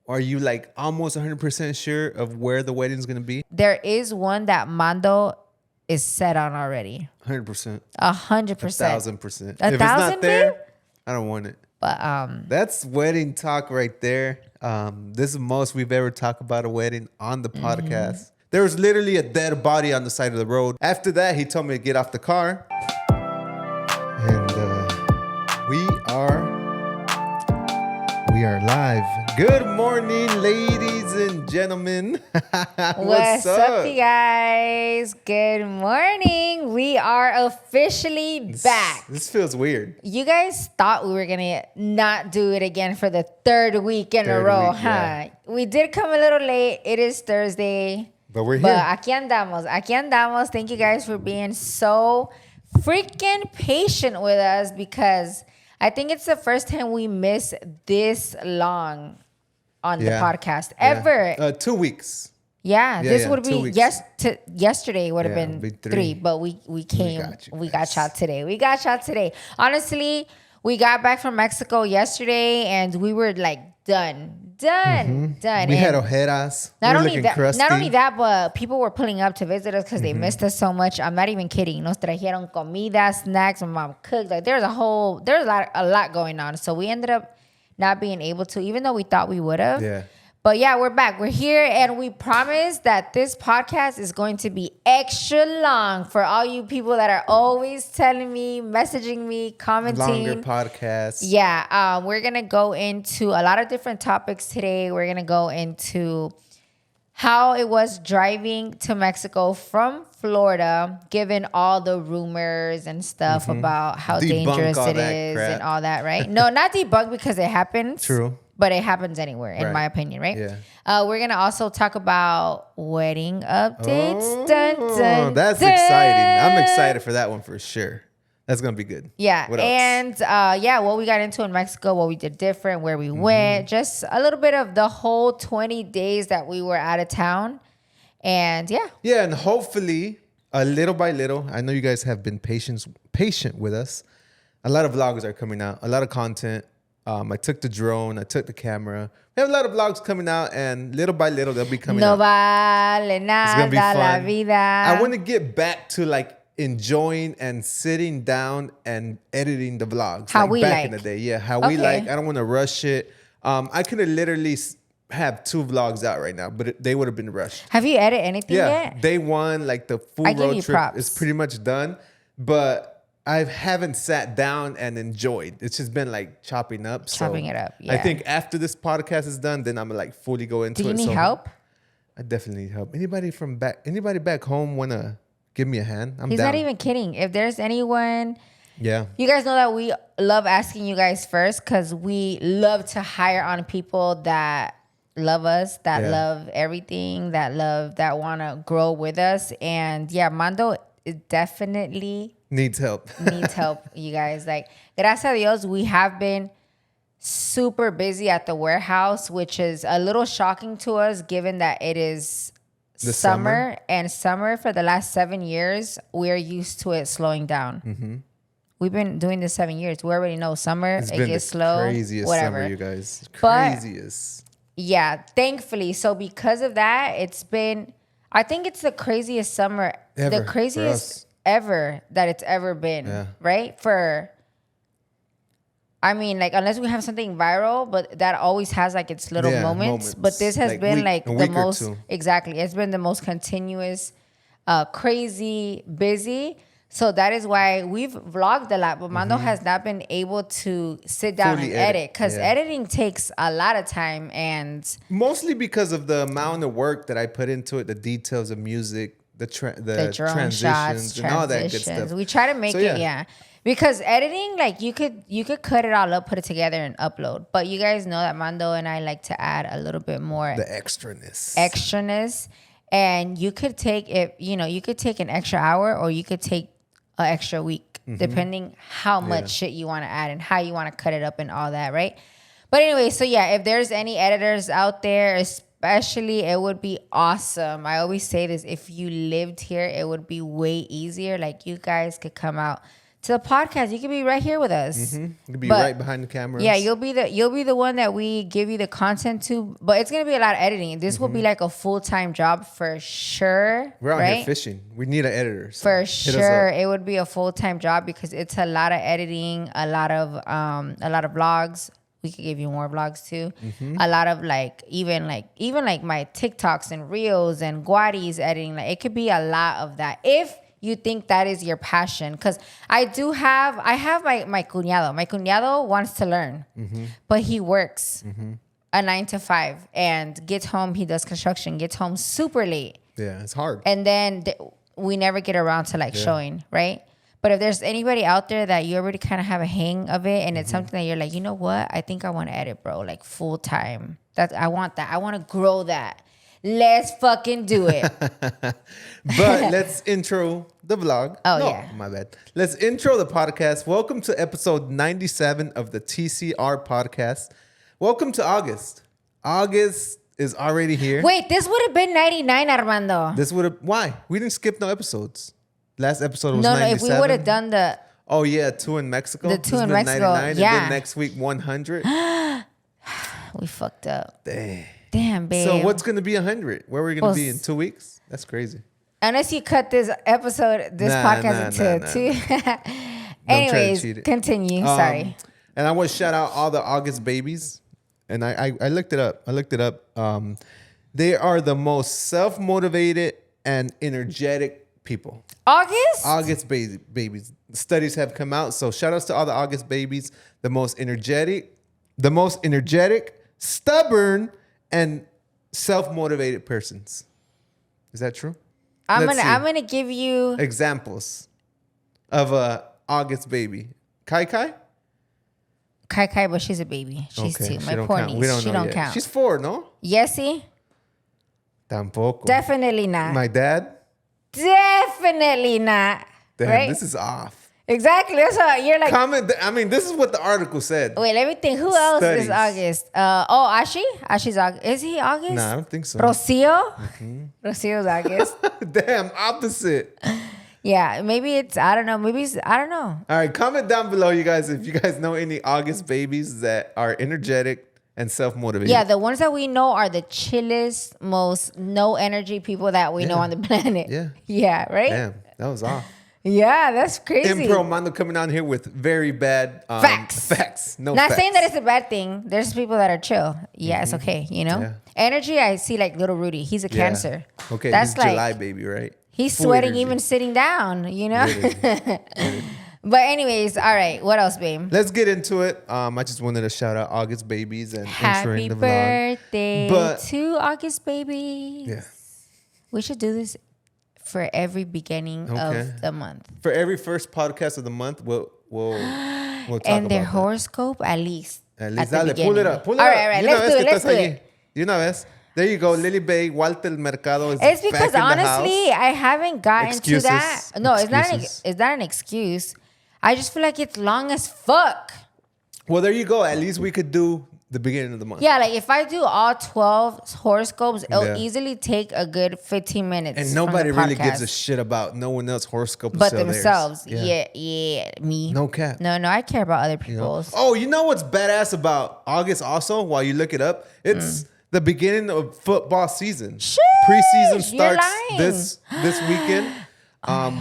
are you like almost 100% sure of where the wedding's going to be? There is one that Mando is set on already. 100%. 100%. 1,000%. If 1,000, it's not there, babe? I don't want it. But That's wedding talk right there. This is the most we've ever talked about a wedding on the podcast. There was literally a dead body on the side of the road. After that, he told me to get off the car. And we are live. Good morning, ladies and gentlemen. what's up, you guys? Good morning. We are officially back. This feels weird. You guys thought we were going to not do it again for the third week in a row, huh? Yeah. We did come a little late. It is Thursday. But we're here. But aquí andamos. Aquí andamos. Thank you guys for being so freaking patient with us, because I think it's the first time we miss this long on the podcast ever. 2 weeks. This would be yesterday would have been three, but we got shot today. We got shot today. Honestly, we got back from Mexico yesterday and we were like done. We had ojeras. Not only that, but people were pulling up to visit us because they missed us so much. I'm not even kidding. Nos trajeron comida, snacks. My mom cooked. Like there's a lot going on. So we ended up not being able to, even though we thought we would have. Yeah. But yeah, we're back. We're here, and we promise that this podcast is going to be extra long for all you people that are always telling me, messaging me, commenting. Longer podcasts. Yeah, we're going to go into a lot of different topics today. We're going to go into how it was driving to Mexico from Florida, given all the rumors and stuff about how dangerous it is and all that, right? No, not debunk because it happens. True. But it happens anywhere, in my opinion, right? Yeah. We're going to also talk about wedding updates. That's exciting. I'm excited for that one for sure. That's going to be good. Yeah. What else? And what we got into in Mexico, what we did different, where we went, just a little bit of the whole 20 days that we were out of town. And Yeah, and hopefully, little by little, I know you guys have been patient with us. A lot of vlogs are coming out, a lot of content. I took the drone. I took the camera. We have a lot of vlogs coming out, and little by little, they'll be coming out. No vale nada, it's gonna be fun. La vida. I want to get back to like enjoying and sitting down and editing the vlogs. How we back in the day. Yeah, how we like. I don't want to rush it. I could have literally have 2 vlogs out right now, but they would have been rushed. Have you edited anything yet? Yeah, day one, like the full road trip is pretty much done, but I haven't sat down and enjoyed. It's just been like chopping it up. Yeah. I think after this podcast is done, then I'm gonna like fully go into it. Do you need help? I definitely need help. Anybody back home wanna give me a hand? He's down. Not even kidding. If there's anyone, you guys know that we love asking you guys first, because we love to hire on people that love us, that love everything, that wanna grow with us. And Mando is definitely needs help, you guys. Like, gracias a Dios, we have been super busy at the warehouse, which is a little shocking to us, given that it is summer. And summer for the last 7 years, we're used to it slowing down. We've been doing this 7 years. We already know summer, it gets slow. Craziest whatever. Summer, you guys. Craziest. But, thankfully. So because of that, I think it's the craziest summer, ever, the craziest ever that it's ever been, right? Unless we have something viral, but that always has like its little moments. But this has been like the most, exactly. It's been the most continuous, crazy, busy. So that is why we've vlogged a lot, but Mando has not been able to sit down and edit, because editing takes a lot of time, and mostly because of the amount of work that I put into it, the details of music, the drone transitions, shots, and all that good stuff. We try to make it, because editing, like you could cut it all up, put it together, and upload. But you guys know that Mando and I like to add a little bit more the extraness. And you could take it, you could take an extra hour, or you could take an extra week, depending how much shit you want to add and how you want to cut it up and all that, right? But anyway, so if there's any editors out there, especially, it would be awesome. I always say this: if you lived here, it would be way easier. Like, you guys could come out to the podcast. You can be right here with us. You can be right behind the camera. Yeah, you'll be the one that we give you the content to. But it's gonna be a lot of editing. This will be like a full-time job for sure. We're out here fishing. We need an editor. So for sure, it would be a full-time job because it's a lot of editing, a lot of vlogs. We could give you more vlogs too. A lot of even my TikToks and reels and Guariz editing. Like it could be a lot of that if you think that is your passion. Because I have my cuñado. My cuñado wants to learn, but he works a 9 to 5 and gets home. He does construction. Gets home super late. Yeah, it's hard. And then we never get around to showing, right? But if there's anybody out there that you already kind of have a hang of it and it's something that you're like, you know what? I think I want to edit, bro, like full time. I want that. I want to grow that. Let's fucking do it. But let's intro the vlog. Oh, no, yeah. My bad. Let's intro the podcast. Welcome to episode 97 of the TCR podcast. Welcome to August. August is already here. Wait, this would have been 99, Armando. Why? We didn't skip no episodes. Last episode was 97. No, if we would have done the... Oh, yeah, 2 in Mexico. The 2 in Mexico, 99, yeah. And then next week, 100. We fucked up. Damn, babe. So what's going to be 100? Where are we going to be in 2 weeks? That's crazy. Unless you cut this podcast into two. Anyways, continue. Sorry. And I want to shout out all the August babies. And I looked it up. They are the most self-motivated and energetic people. August babies. Studies have come out. So shout outs to all the August babies. The most energetic, stubborn, and self-motivated persons. Is that true? I'm gonna give you examples of a August baby. Kai, but she's a baby. She's okay, 2. My poor niece. She don't count. She's 4, no? Yesy? Tampoco. Definitely not. My dad? Definitely not. Damn, right? This is off. Exactly. That's what you're like. Comment. I mean, this is what the article said. Wait, let me think. Who else is August? Ashi? Ashi's August. Is he August? Nah, I don't think so. Rocio? Rocio's August. Damn, opposite. Yeah, maybe it's, I don't know. I don't know. All right, comment down below, you guys, if you guys know any August babies that are energetic and self-motivated. Yeah, the ones that we know are the chillest, most no energy people that we know on the planet. Yeah. Yeah, right? Damn, that was off. Yeah, that's crazy. Impro Mando coming on here with very bad facts. No Not facts. saying that it's a bad thing. There's people that are chill. Yeah, it's okay, you know? Yeah. Energy, I see like little Rudy. He's a Cancer. Okay, that's he's July baby, right? He's Full sweating energy. even sitting down, you know? Literally. But anyways, all right. What else, babe? Let's get into it. I just wanted to shout out August babies and Happy entering the birthday vlog. to August babies. Yeah. We should do this for every beginning of the month. For every first podcast of the month, we'll talk and their about horoscope at least. At least, at the dale, pull it up. All right. Let's do it. You know, there you go. Lily BAE, Walter Mercado is It's because back in the honestly, house. I haven't gotten Excuses. to that. No, Excuses. it's not an excuse. I just feel like it's long as fuck. Well, there you go. At least we could do the beginning of the month. Yeah, like if I do all 12 horoscopes, it'll easily take a good 15 minutes. And nobody from the really gives podcast. a shit about no one else's horoscope But sell themselves. theirs. Yeah, me. No cap. No, I care about other You know? people's. Oh, you know what's badass about August also, while you look it up? It's the beginning of football season. Sheesh, Preseason starts lying. this weekend.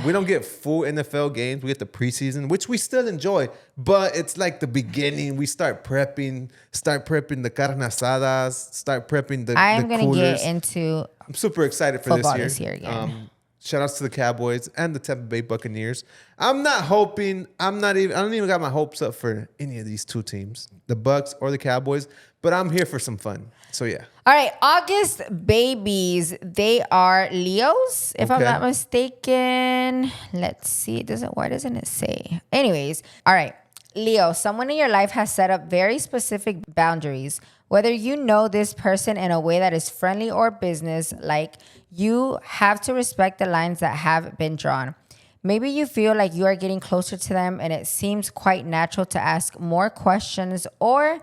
We don't get full NFL games. We get the preseason, which we still enjoy, but it's like the beginning. We start prepping the carne asadas, start prepping the I'm going to coolers. get into I'm super excited for football this year. again. Shout outs to the Cowboys and the Tampa Bay Buccaneers. I don't even got my hopes up for any of these two teams, the Bucs or the Cowboys, but I'm here for some fun. So yeah. All right, August babies. They are Leos, if I'm not mistaken. Let's see. Why doesn't it say? Anyways, all right. Leo, someone in your life has set up very specific boundaries. Whether you know this person in a way that is friendly or business, like you have to respect the lines that have been drawn. Maybe you feel like you are getting closer to them and it seems quite natural to ask more questions or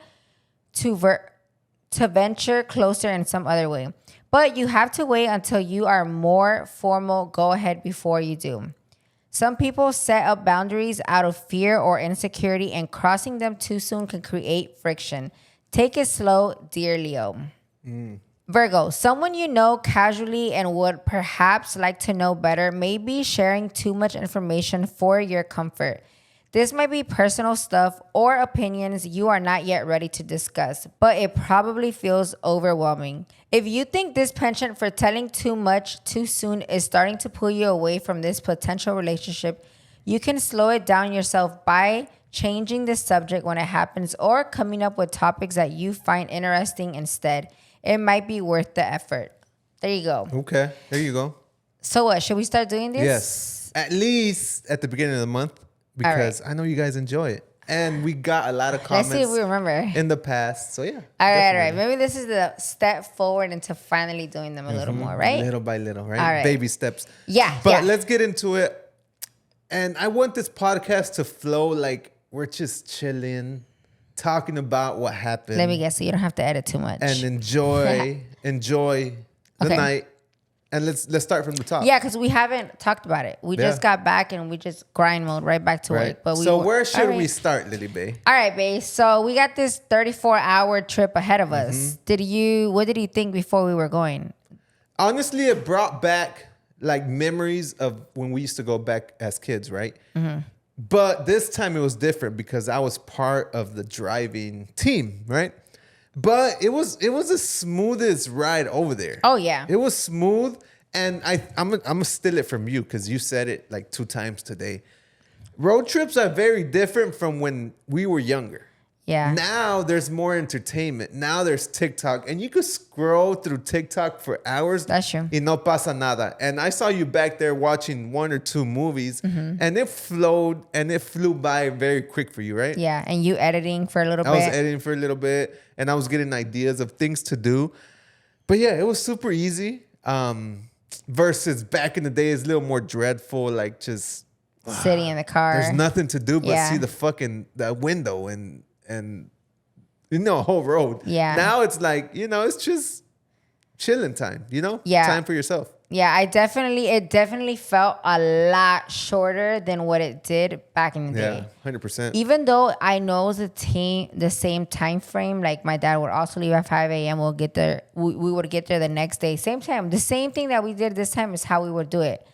to venture closer in some other way. But you have to wait until you are more formal go ahead before you do. Some people set up boundaries out of fear or insecurity, and crossing them too soon can create friction. Take it slow, dear Leo. Virgo, someone you know casually and would perhaps like to know better may be sharing too much information for your comfort. This might be personal stuff or opinions you are not yet ready to discuss, but it probably feels overwhelming. If you think this penchant for telling too much too soon is starting to pull you away from this potential relationship, you can slow it down yourself by changing the subject when it happens or coming up with topics that you find interesting instead. It might be worth the effort. There you go. Okay, there you go. So what, should we start doing this? Yes, at least at the beginning of the month. Because I know you guys enjoy it. And we got a lot of comments. Let's see if we remember. In the past. So, yeah. All right. Maybe this is the step forward into finally doing them a little more, right? Little by little, right? All right. Baby steps. Yeah. But let's get into it. And I want this podcast to flow like we're just chilling, talking about what happened. Let me guess, so you don't have to edit too much. And enjoy the night. And let's start from the top. Yeah, because we haven't talked about it. We just got back and we just grind mode right back to work. But where should we start, Lily Bae? All right, babe. So we got this 34-hour trip ahead of us. What did you think before we were going? Honestly, it brought back like memories of when we used to go back as kids, right? But this time it was different because I was part of the driving team, right? But it was the smoothest ride over there. Oh yeah, it was smooth, and I'm gonna steal it from you because you said it like 2 times today. Road trips are very different from when we were younger. Yeah. Now there's more entertainment. Now there's TikTok, and you could scroll through TikTok for hours. That's true. Y no pasa nada. And I saw you back there watching 1 or 2 movies, and it flew by very quick for you, right? Yeah, and you editing for a little bit. I was editing for a little bit, and I was getting ideas of things to do. But yeah, it was super easy. Versus back in the day, it's a little more dreadful, like just sitting in the car. There's nothing to do but see the window and a whole road. Yeah. Now it's like, it's just chilling time, Yeah. Time for yourself. Yeah, it definitely felt a lot shorter than what it did back in the day. Yeah, 100%. Even though I know it's the same time frame, like my dad would also leave at 5 a.m. We'll get there. We would get there the next day. Same time. The same thing that we did this time is how we would do it.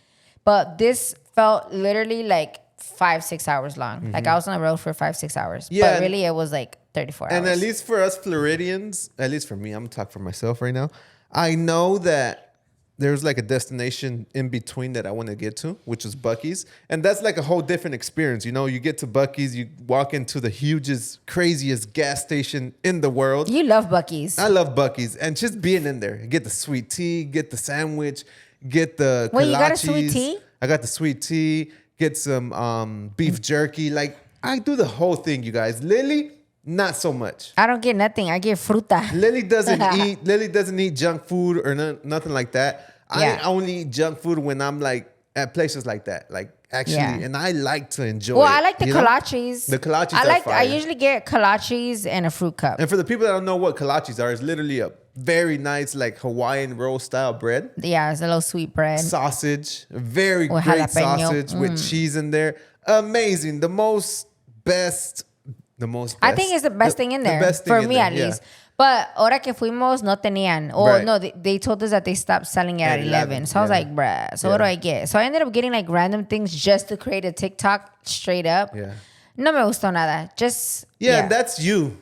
But this felt literally like 5-6 hours long. Like I was on the road for 5-6 hours. Yeah. But really it was like 34 hours. And at least for us Floridians, at least for me, I'm gonna talk for myself right now. I know that there's like a destination in between that I want to get to, which is Buc-ee's. And that's like a whole different experience. You get to Buc-ee's, you walk into the hugest, craziest gas station in the world. You love Buc-ee's. I love Buc-ee's. And just being in there, get the sweet tea, get the sandwich, get the Wait, kolaches. you got a sweet tea? I got the sweet tea, get some beef jerky. Like, I do the whole thing, you guys. Lily, not so much. I don't get nothing. I get fruta. Lily doesn't eat junk food or nothing like that. Yeah. I only eat junk food when I'm like at places like that. Like actually, and I like to enjoy it. I like the kolaches. The kolaches are fire. I usually get kolaches and a fruit cup. And for the people that don't know what kolaches are, it's literally a very nice like Hawaiian roll style bread. Yeah, it's a little sweet bread. Sausage, very With great jalapeno. sausage with cheese in there. Amazing. The most best. I think it's the best thing in there. For me at least. But ahora que fuimos, no tenían. No, they told us that they stopped selling it at 11. So I was like, bruh, so what do I get? So I ended up getting like random things just to create a TikTok straight up. Yeah. No me gustó nada. Just, and that's you.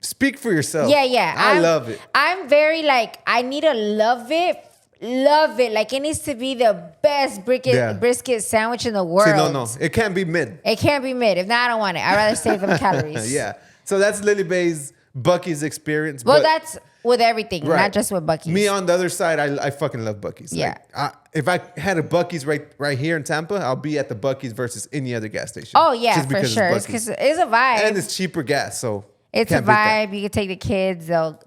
Speak for yourself. Yeah. I love it. I'm very like, I need to love it. Like it needs to be the best brisket sandwich in the world. See, no. It can't be mid. It can't be mid. If not, I don't want it. I'd rather save them calories. Yeah. So that's Lily Bae's Buc-ee's experience. Well, that's with everything, not just with Buc-ee's. Me on the other side, I fucking love Buc-ee's. Yeah. Like, if I had a Buc-ee's right here in Tampa, I'll be at the Buc-ee's versus any other gas station. Oh yeah, for sure. Because it's a vibe. And it's cheaper gas, so it's a vibe. You can take the kids. They'll,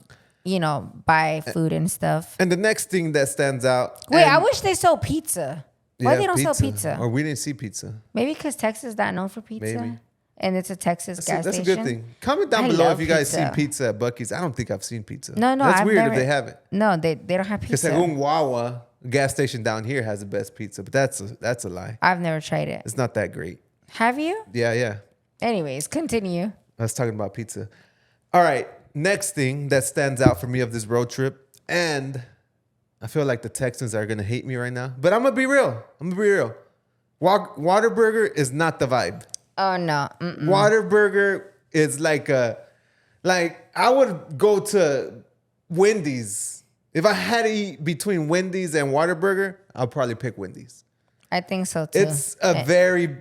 buy food and stuff. And the next thing that stands out. Wait, I wish they sold pizza. Why they don't sell pizza? Or we didn't see pizza. Maybe because Texas is not known for pizza. Maybe. And it's a Texas gas station. That's a good thing. Comment down below if you guys seen pizza at Buc-ee's. I don't think I've seen pizza. No, That's weird if they haven't. No, they don't have pizza. Because según Wawa, gas station down here has the best pizza, but that's a lie. I've never tried it. It's not that great. Have you? Yeah. Anyways, continue. I was talking about pizza. All right, next thing that stands out for me of this road trip, and I feel like the Texans are gonna hate me right now, but I'm gonna be real. Whataburger is not the vibe. Oh no. Whataburger is like I would go to Wendy's. If I had to eat between Wendy's and Whataburger, I'll probably pick Wendy's. I think so too. It's a very,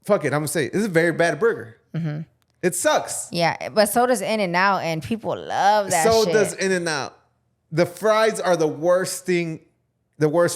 fuck it, I'm gonna say it's a very bad burger. Mm-hmm. It sucks. Yeah, but so does In-N-Out, and people love that so shit. does In-N-Out. The fries are the worst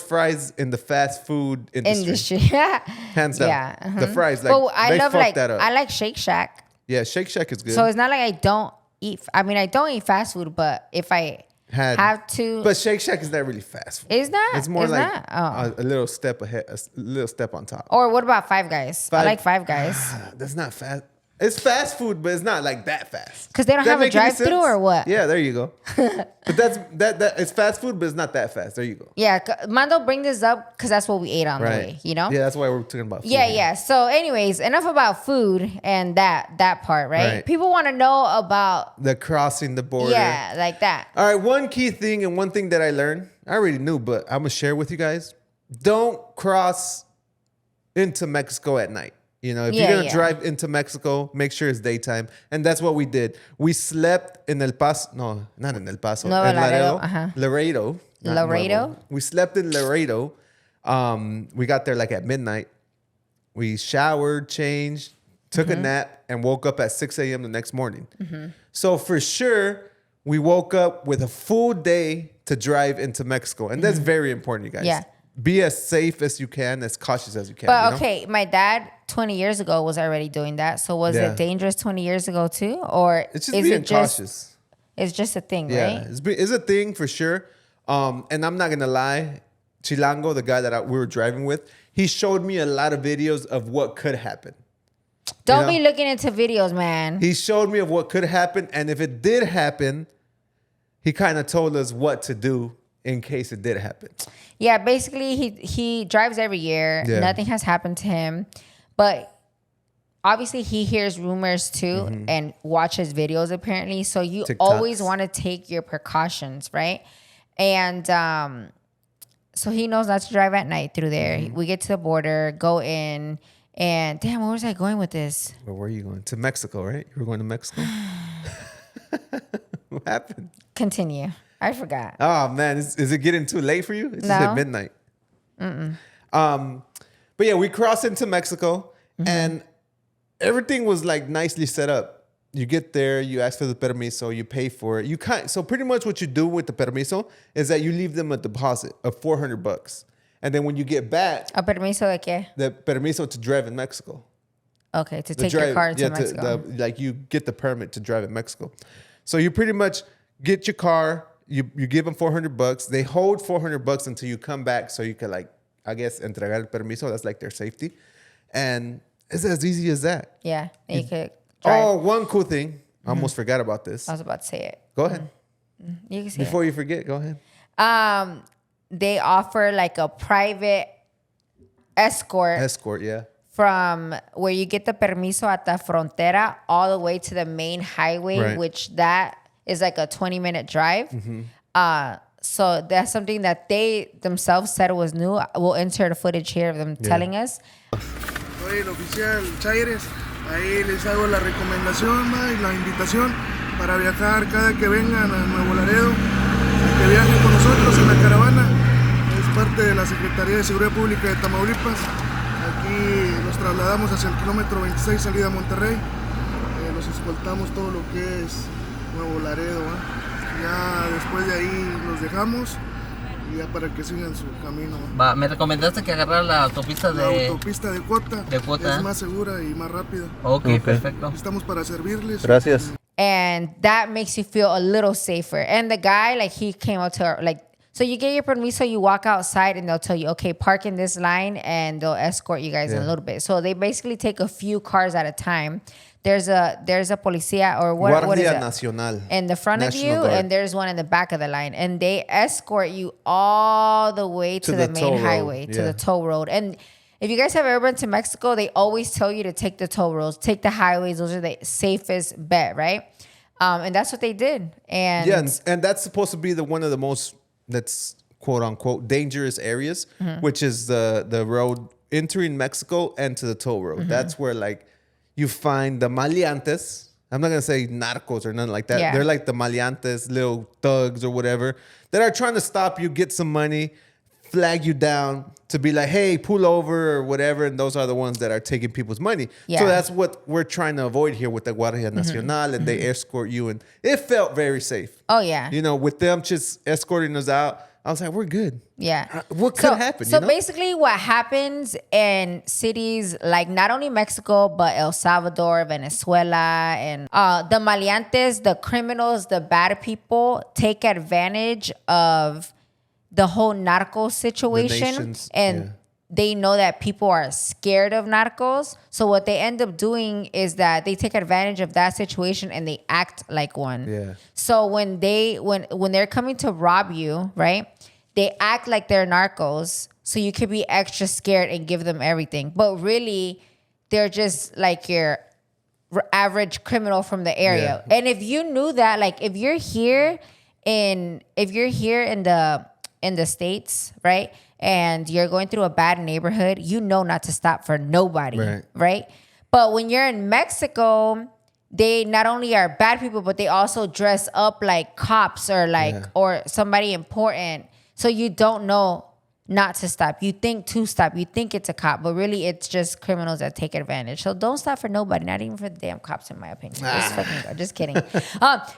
fries in the fast food industry. Hands down. Yeah. Uh-huh. The fries, like, but I love, fucked that up. I like Shake Shack. Yeah, Shake Shack is good. So it's not like I don't eat. I mean, I don't eat fast food, but if I have to. But Shake Shack is not really fast food. It's not. It's more like a little step ahead, a little step on top. Or what about Five Guys? I like Five Guys. That's not fast. It's fast food, but it's not like that fast. Because they don't have a drive-through or what? Yeah, there you go. But that it's fast food, but it's not that fast. There you go. Yeah, Mando bring this up because that's what we ate on the way, you know? Yeah, that's why we're talking about food. Yeah. So anyways, enough about food and that part, right? People want to know about the crossing the border. Yeah, like that. All right, one key thing and one thing that I learned, I already knew, but I'm going to share with you guys. Don't cross into Mexico at night. You know, if you're going to drive into Mexico, make sure it's daytime. And that's what we did. We slept in El Paso. No, not in El Paso. No, in Laredo. Laredo. Laredo? We slept in Laredo. We got there like at midnight. We showered, changed, took a nap, and woke up at 6 a.m. the next morning. Mm-hmm. So for sure, we woke up with a full day to drive into Mexico. And that's very important, you guys. Yeah. Be as safe as you can, as cautious as you can. But okay, my dad 20 years ago was already doing that. So was it dangerous 20 years ago too? Or it's just being cautious. It's just a thing, right? It's a thing for sure. And I'm not going to lie. Chilango, the guy that we were driving with, he showed me a lot of videos of what could happen. Don't be looking into videos, man. He showed me of what could happen. And if it did happen, he kind of told us what to do in case it did happen. Yeah, basically he drives every year. Yeah. Nothing has happened to him. But obviously he hears rumors too and watches videos apparently. So you always want to take your precautions, right? And so he knows not to drive at night through there. We get to the border, go in, and damn, where was I going with this? Where were you going? To Mexico, right? You were going to Mexico? What happened? Continue. I forgot. Oh man, is it getting too late for you? It's just at midnight. But yeah, we crossed into Mexico and everything was like nicely set up. You get there, you ask for the permiso, you pay for it. So pretty much what you do with the permiso is that you leave them a deposit of $400. And then when you get back, ¿A permiso de qué? The permiso to drive in Mexico. Okay, to take your car into Mexico. Like you get the permit to drive in Mexico. So you pretty much get your car. You give them $400. They hold $400 until you come back, so you can, like, I guess, entregar el permiso. That's like their safety, and it's as easy as that. Yeah, and you could drive. Oh, one cool thing. I almost forgot about this. I was about to say it. Go ahead. You can say Before you forget, go ahead. They offer like a private escort. Escort, yeah. From where you get the permiso at the frontera all the way to the main highway, which that is like a 20-minute drive. So that's something that they themselves said was new. We'll insert a footage here of them telling us. Soy el oficial Chaires. Ahí les hago la recomendación y la invitación para viajar cada que vengan a Nuevo Laredo, que viajen con nosotros en la caravana. Es parte de la Secretaría de Seguridad Pública de Tamaulipas. Aquí nos trasladamos hacia el kilómetro 26, salida a Monterrey. Los escoltamos todo lo que es Nuevo Laredo. Ya después de ahí los dejamos y ya para que sigan su camino. Va, me recomendaste que agarrar la autopista La autopista de Cuota. Es más segura y más rápida. Okay, perfecto. Estamos para servirles. Gracias. And that makes you feel a little safer. And the guy, like, he came up to her, like, So you get your permiso, you walk outside, and they'll tell you, okay, park in this line, and they'll escort you guys in a little bit. So they basically take a few cars at a time. There's a policía or what is it? Nacional. In the front National of you, Guard. and there's one in the back of the line, and they escort you all the way to the main highway, to the toll road. And if you guys have ever been to Mexico, they always tell you to take the toll roads, take the highways. Those are the safest bet, right? And that's what they did. And yeah, and that's supposed to be one of the most, that's quote unquote dangerous areas, which is the road entering Mexico and to the toll road. That's where like you find the maleantes. I'm not gonna say narcos or nothing like that. Yeah. They're like the maleantes, little thugs or whatever, that are trying to stop you, get some money, flag you down to be like, hey, pull over or whatever. And those are the ones that are taking people's money. Yeah. So that's what we're trying to avoid here with the Guardia Nacional, and they escort you, and it felt very safe. Oh yeah. You know, with them just escorting us out, I was like, we're good. Yeah. What could happen? So basically what happens in cities like not only Mexico, but El Salvador, Venezuela, and the maleantes, the criminals, the bad people take advantage of the whole narco situation. And they know that people are scared of narcos. So what they end up doing is that they take advantage of that situation and they act like one. Yeah. So when they're coming to rob you, right? They act like they're narcos, so you could be extra scared and give them everything. But really, they're just like your average criminal from the area. Yeah. And if you knew that, like if you're here in the States, right? And you're going through a bad neighborhood, you know not to stop for nobody, right? But when you're in Mexico, they not only are bad people, but they also dress up like cops or or somebody important. So you don't know not to stop. You think to stop. You think it's a cop, but really it's just criminals that take advantage. So don't stop for nobody, not even for the damn cops, in my opinion. Just kidding.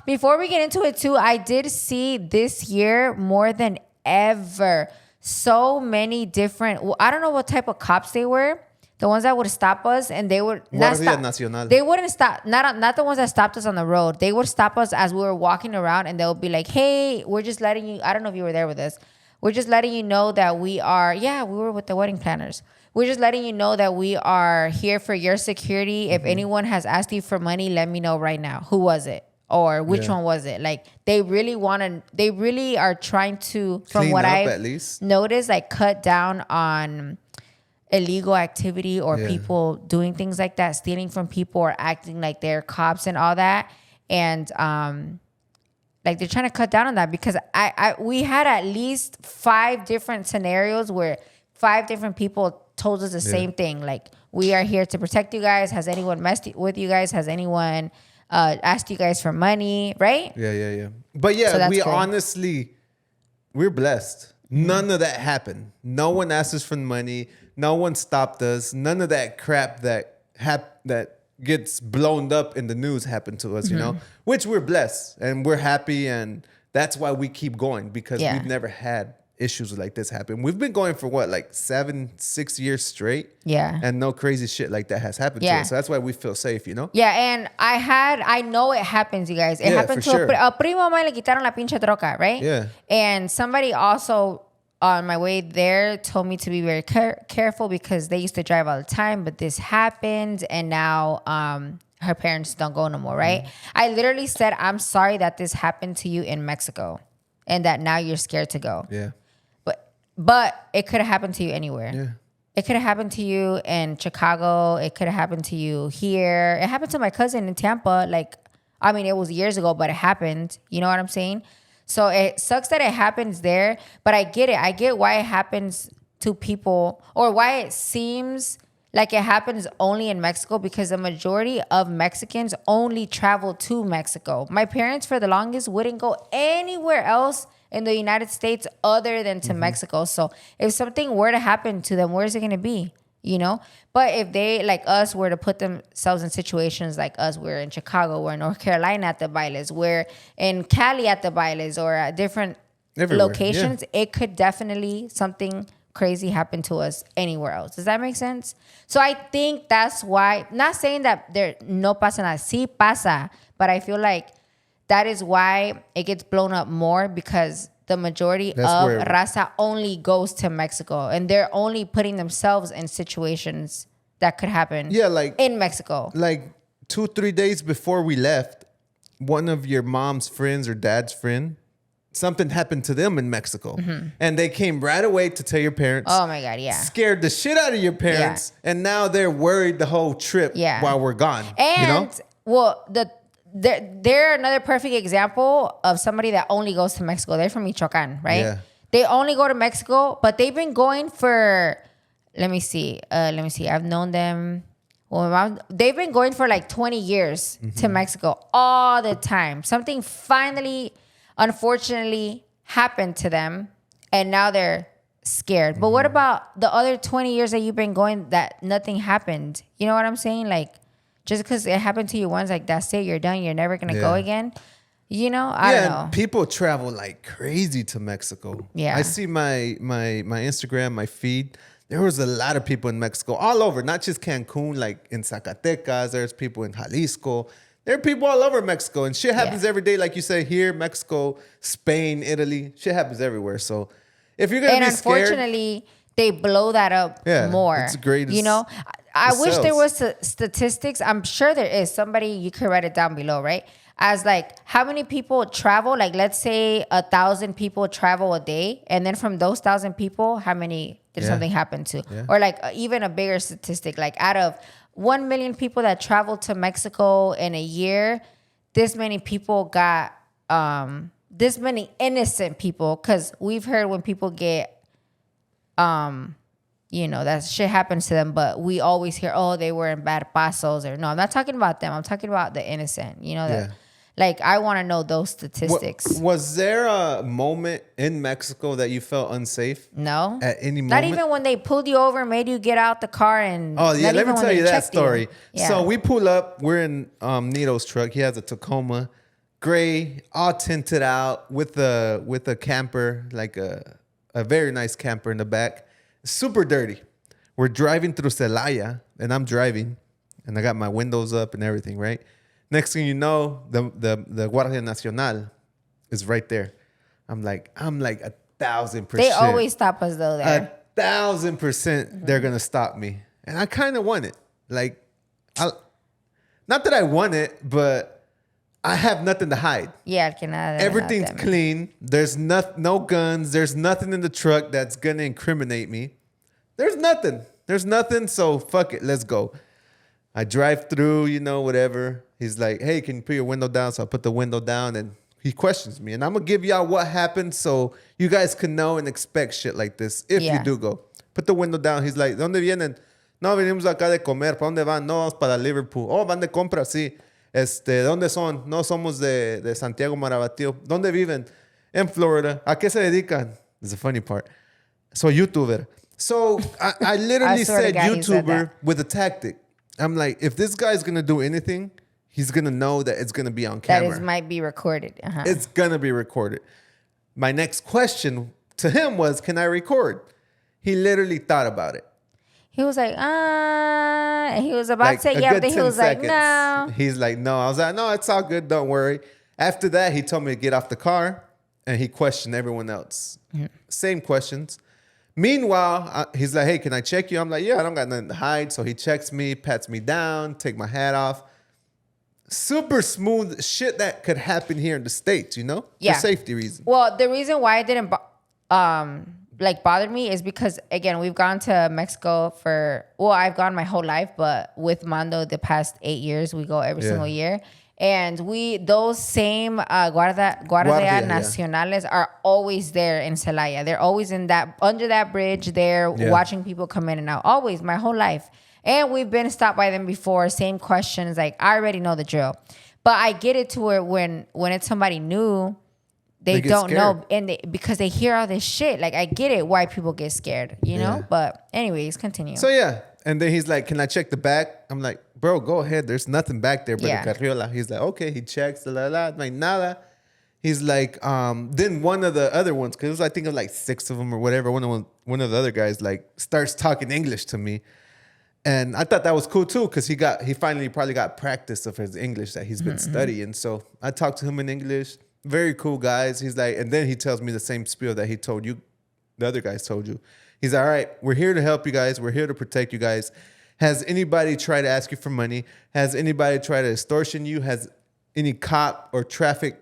Before we get into it too, I did see this year more than ever so many different, I don't know what type of cops they were. The ones that would stop us, and they would not stop. Nacional. They wouldn't stop. Not the ones that stopped us on the road. They would stop us as we were walking around, and they would be like, "Hey, we're just letting you." I don't know if you were there with us. We're just letting you know that we are. Yeah, we were with the wedding planners. We're just letting you know that we are here for your security. If anyone has asked you for money, let me know right now. Who was it? Or which one was it? Like they really are trying to, from clean what I at least noticed, like cut down on illegal activity or people doing things like that, stealing from people or acting like they're cops and all that. And like they're trying to cut down on that, because we had at least 5 different scenarios where 5 different people told us the same thing. Like, we are here to protect you guys. Has anyone messed with you guys? Has anyone asked you guys for money? Right? Yeah. But yeah, so we honestly, we're blessed. None of that happened. No one asked us for money. No one stopped us. None of that crap that gets blown up in the news happened to us, you know, which we're blessed and we're happy. And that's why we keep going, because we've never had issues like this happen. We've been going for what, like 6 years straight. Yeah. And no crazy shit like that has happened to us. So that's why we feel safe, you know? Yeah. And I know it happens, you guys. It happened to a primo le quitaron la pinche troca, right? Yeah. And somebody also on my way there told me to be very careful, because they used to drive all the time, but this happened, and now her parents don't go no more, right? I literally said, I'm sorry that this happened to you in Mexico and that now you're scared to go. Yeah. But it could have happened to you anywhere. Yeah. It could have happened to you in Chicago. It could have happened to you here. It happened to my cousin in Tampa. Like, I mean, it was years ago, but it happened. You know what I'm saying? So it sucks that it happens there, but I get it. I get why it happens to people, or why it seems like it happens only in Mexico, because the majority of Mexicans only travel to Mexico. My parents, for the longest, wouldn't go anywhere else in the United States other than to Mexico. So if something were to happen to them, where is it going to be? You know? But if they, like us, were to put themselves in situations like us, we're in Chicago, we're in North Carolina at the bailes, we're in Cali at the bailes, or at different locations, it could definitely, something crazy happen to us anywhere else. Does that make sense? So I think that's why, not saying that there no pasa nada, sí pasa, but I feel like that is why it gets blown up more, because the majority of raza only goes to Mexico, and they're only putting themselves in situations that could happen. Yeah, like in Mexico. Like 2-3 days before we left, one of your mom's friends or dad's friend, something happened to them in Mexico, and they came right away to tell your parents. Oh my God, yeah. Scared the shit out of your parents, and now they're worried the whole trip while we're gone. And well, they're another perfect example of somebody that only goes to Mexico. They're from Michoacan, right? Yeah. They only go to Mexico, but they've been going for, let me see. I've known them. Well, they've been going for like 20 years to Mexico all the time. Something finally, unfortunately, happened to them, and now they're scared. But what about the other 20 years that you've been going that nothing happened? You know what I'm saying? Like, just because it happened to you once, like, that's it, you're done, you're never going to go again. You know? I don't know. People travel like crazy to Mexico. Yeah. I see my Instagram, my feed. There was a lot of people in Mexico, all over, not just Cancun, like in Zacatecas. There's people in Jalisco. There are people all over Mexico, and shit happens every day. Like you say, here, Mexico, Spain, Italy, shit happens everywhere. So if you're going to be scared. And unfortunately, they blow that up more. It's great. You know, I wish there was statistics. I'm sure there is. Somebody, you could write it down below, right? As like how many people travel, like let's say 1,000 people travel a day, and then from those 1,000 people, how many did something happen to? Or like even a bigger statistic, like out of 1 million people that travel to Mexico in a year, this many people got this many innocent people, because we've heard when people get you know, that shit happens to them, but we always hear, oh, they were in bad pasos, or no, I'm not talking about them. I'm talking about the innocent, you know, that like, I want to know those statistics. Was there a moment in Mexico that you felt unsafe? No. At any moment? Not even when they pulled you over and made you get out the car and... Oh, yeah, let me tell you that story. Yeah. So we pull up, we're in Nito's truck. He has a Tacoma, gray, all tinted out with a camper, like a very nice camper in the back. Super dirty. We're driving through Celaya, and I'm driving, and I got my windows up and everything, right? Next thing you know, the Guardia Nacional is right there. I'm like 1,000%. They always stop us though there. 1,000% they're gonna stop me, and I kind of want it. Like, not that I want it, but I have nothing to hide. Yeah, que nada. Everything's clean. There's no guns. There's nothing in the truck that's gonna incriminate me. There's nothing. So fuck it. Let's go. I drive through, you know, whatever. He's like, hey, can you put your window down? So I put the window down, and he questions me. And I'm going to give y'all what happened so you guys can know and expect shit like this if you do go. Put the window down. He's like, ¿dónde vienen? No, venimos acá de comer. ¿Para dónde van? No, vamos para Liverpool. Oh, van de compra, sí. ¿Dónde son? No, somos de Santiago Marabatío. ¿Dónde viven? En Florida. ¿A qué se dedican? It's the funny part. So, YouTuber. So, I literally said YouTuber with a tactic. I'm like, if this guy's going to do anything, he's going to know that it's going to be on camera. That might be recorded. It's going to be recorded. My next question to him was, can I record? He literally thought about it. He was like, he was about to say, yeah, but he was like, no. He's like, no. I was like, no, it's all good. Don't worry. After that, he told me to get off the car, and he questioned everyone else. Same questions. Meanwhile, he's like, hey, can I check you? I'm like, yeah, I don't got nothing to hide. So he checks me, pats me down, take my hat off. Super smooth shit that could happen here in the States, you know? Yeah. For safety reasons. Well, the reason why it didn't bother me is because, again, we've gone to Mexico I've gone my whole life, but with Mando the past 8 years, we go every single year. And those same Guardia Nacionales are always there in Celaya. They're always under that bridge there, watching people come in and out. Always, my whole life. And we've been stopped by them before. Same questions. Like, I already know the drill. But I get it to where when it's somebody new, they don't know, and because they hear all this shit. Like, I get it why people get scared, you know? But anyways, continue. So, yeah. And then he's like, can I check the back? I'm like, bro, go ahead. There's nothing back there but a carriola. He's like, okay. He checks. Like, nada. He's like, then one of the other ones, because I think of like 6 of them or whatever, one of the other guys like starts talking English to me. And I thought that was cool too, because he finally probably got practice of his English that he's been studying. So I talked to him in English. very cool guys. He's like, and then he tells me the same spiel that he told you, the other guys told you. He's like, all right, we're here to help you guys. We're here to protect you guys. Has anybody tried to ask you for money? Has anybody tried to extortion you? Has any cop or traffic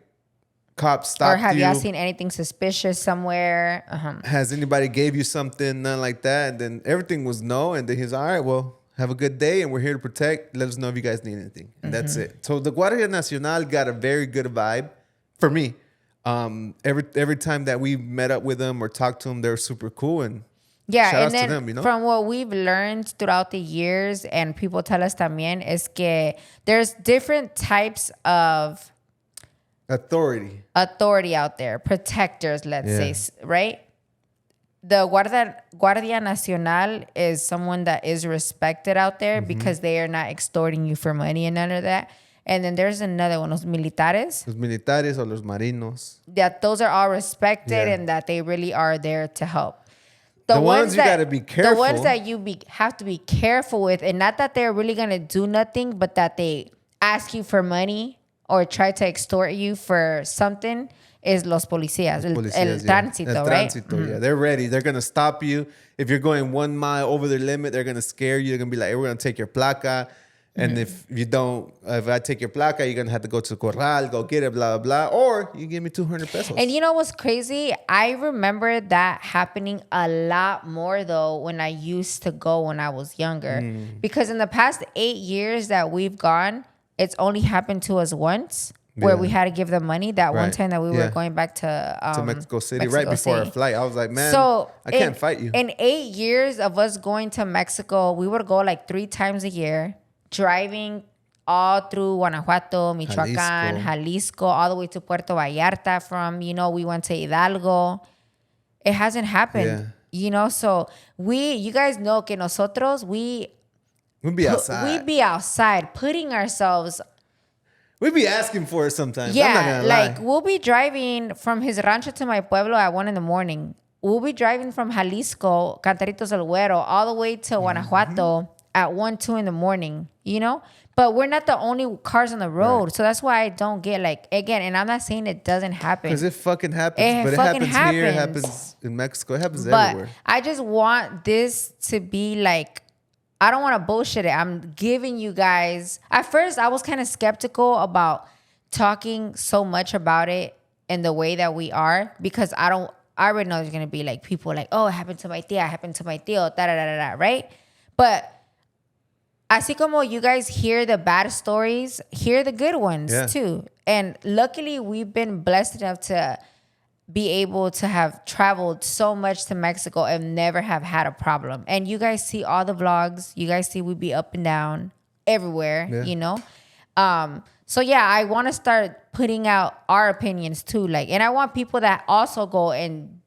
cop stopped you? Or have y'all seen anything suspicious somewhere? Has anybody gave you something? None like that. And then everything was no. And then he's all right, well, have a good day. And we're here to protect. Let us know if you guys need anything. And that's it. So the Guardia Nacional got a very good vibe for me. Every time that we met up with them or talked to them, they're super cool. And yeah, and then to them, you know? From what we've learned throughout the years, and people tell us también, is que there's different types of authority out there, protectors, let's say, right? The Guardia Nacional is someone that is respected out there because they are not extorting you for money and none of that. And then there's another one, los militares. Los militares or los marinos. That those are all respected and that they really are there to help. The ones you got to be careful. The ones that you have to be careful with, and not that they're really going to do nothing, but that they ask you for money or try to extort you for something, is los policías. El tránsito, right? Yeah, they're ready. They're going to stop you. If you're going 1 mile over the limit, they're going to scare you. They're going to be like, hey, we're going to take your placa. And if I take your placa, you're going to have to go to Corral, go get it, blah, blah, blah. Or you give me 200 pesos. And you know what's crazy? I remember that happening a lot more, though, when I used to go when I was younger. Because in the past 8 years that we've gone, it's only happened to us once where we had to give them money. That one time that we were going back to Mexico City, right before our flight. I was like, man, I can't fight you. In 8 years of us going to Mexico, we would go like 3 times a year. Driving all through Guanajuato, Michoacán, Jalisco, all the way to Puerto Vallarta from, we went to Hidalgo. It hasn't happened, so you guys know que nosotros, we be outside. We be outside, putting ourselves. We be asking for it sometimes. Yeah, I'm not gonna lie. we'll be driving from his rancho to my pueblo at 1 a.m. We'll be driving from Jalisco, Cantaritos El Güero, all the way to Guanajuato at 1, 2 in the morning, But we're not the only cars on the road. Right. So that's why I don't get again, and I'm not saying it doesn't happen. Because it fucking happens. But it happens here, it happens in Mexico, it happens everywhere. I just want this to be I don't want to bullshit it. I'm giving you guys, at first I was kind of skeptical about talking so much about it in the way that we are, because I already know there's going to be people oh, it happened to my tia, da-da-da-da-da, right? But así como you guys hear the bad stories, hear the good ones too. And luckily, we've been blessed enough to be able to have traveled so much to Mexico and never have had a problem. And you guys see all the vlogs. You guys see we be up and down everywhere, So yeah, I want to start putting out our opinions too. And I want people that also go and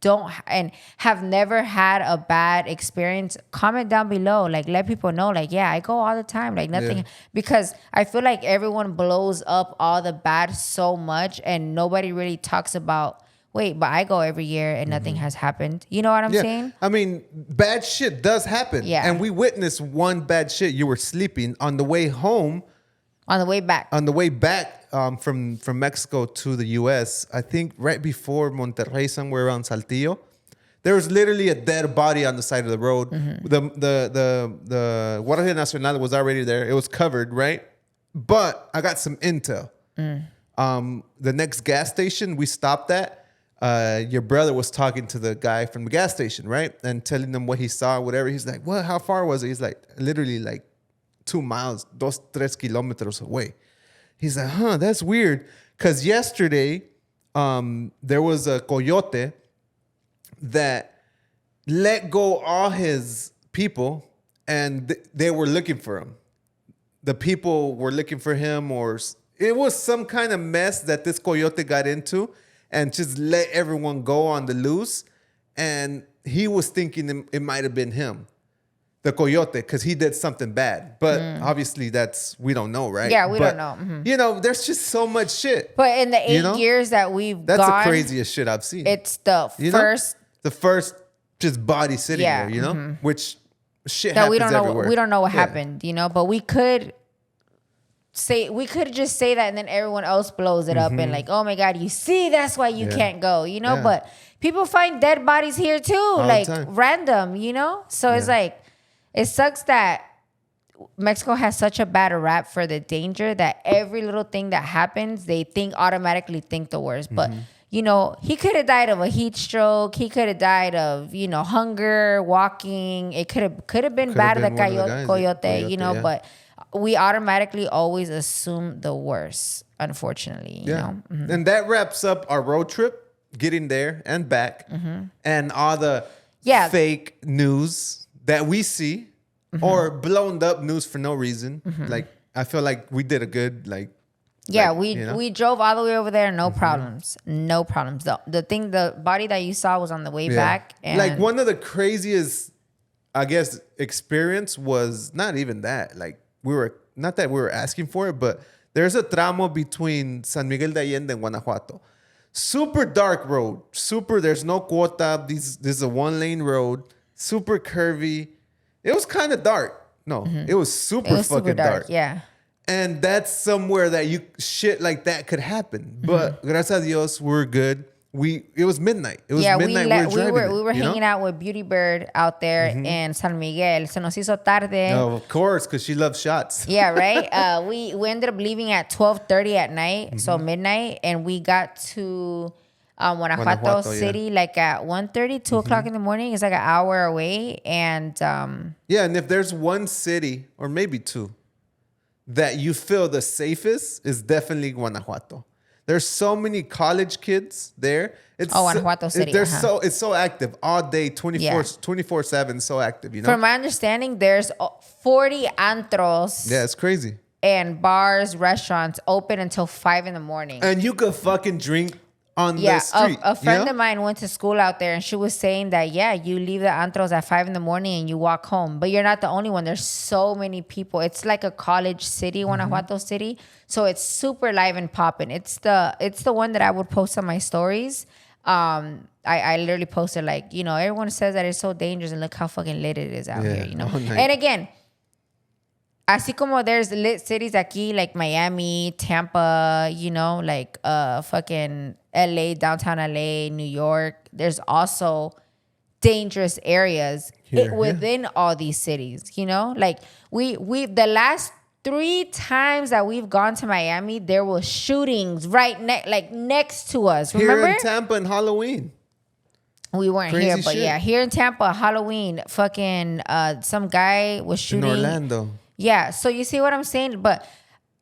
have never had a bad experience, comment down below. Let people know, yeah, I go all the time. Nothing, because I feel like everyone blows up all the bad so much and nobody really talks about, wait, but I go every year and nothing has happened. You know what I'm saying? I mean, bad shit does happen. Yeah. And we witnessed one bad shit. You were sleeping on the way home. On the way back. From Mexico to the U.S., I think right before Monterrey, somewhere around Saltillo, there was literally a dead body on the side of the road. The Guardia Nacional was already there. It was covered, right? But I got some intel. The next gas station we stopped at, your brother was talking to the guy from the gas station, right? And telling them what he saw, whatever. He's like, what? How far was it? He's like, literally 2 miles, 2-3 kilometers away. He's like, that's weird. Because yesterday, there was a coyote that let go all his people, and they were looking for him. The people were looking for him, or it was some kind of mess that this coyote got into and just let everyone go on the loose. And he was thinking it might have been him. The coyote, because he did something bad. But obviously we don't know, right? Yeah, we don't know. There's just so much shit. But in the 8 years that we've gone... That's the craziest shit I've seen. It's the first... The first just body sitting there, Which shit happens everywhere. We don't know what happened, but we could just say that and then everyone else blows it up and like, oh my God, you see, that's why you can't go, you know? But people find dead bodies here too, all like random, you know? So it's like, it sucks that Mexico has such a bad rap for the danger that every little thing that happens, they automatically think the worst. But, you know, he could have died of a heat stroke. He could have died of, you know, hunger, walking. It could have been bad, the coyote, you know, but we automatically always assume the worst, unfortunately, you know? And that wraps up our road trip, getting there and back, and all the fake news that we see or blown up news for no reason. Like, I feel like we did a good, we drove all the way over there, no problems. No problems. The body that you saw was on the way back. And like, one of the craziest, I guess, experience was not even that. Like, not that we were asking for it, but there's a tramo between San Miguel de Allende and Guanajuato. Super dark road. There's no quota. This is a 1-lane road. Super curvy. It was kind of dark. No, it was super fucking dark. Yeah. And that's somewhere that shit like that could happen. But gracias a Dios, we're good. It was midnight. It was midnight. We were hanging out with Beauty Bird out there in San Miguel. Se nos hizo tarde. No, of course, because she loves shots. Yeah, right? We ended up leaving at 12:30 at night, so midnight. And we got to Guanajuato City like at 1:30, 2 o'clock in the morning. It's like an hour away. And and if there's one city, or maybe two, that you feel the safest, is definitely Guanajuato. There's so many college kids there. Guanajuato City. It's so active all day, 24/7, so active, you know? From my understanding, there's 40 antros. Yeah, it's crazy. And bars, restaurants open until 5 in the morning. And you could fucking drink on the street. A friend of mine went to school out there and she was saying that, you leave the antros at 5 in the morning and you walk home. But you're not the only one. There's so many people. It's like a college city, Guanajuato City. So it's super live and popping. It's the one that I would post on my stories. I literally posted like, you know, everyone says that it's so dangerous and look how fucking lit it is out here, you know. And again, así como there's lit cities aquí like Miami, Tampa, you know, like fucking LA, downtown LA, New York. There's also dangerous areas within all these cities, you know? Like we the last 3 times that we've gone to Miami, there was shootings next to us. Remember? Here in Tampa in Halloween. We weren't Crazy here, but shit. here in Tampa, Halloween, fucking some guy was shooting. In Orlando. Yeah, so you see what I'm saying? But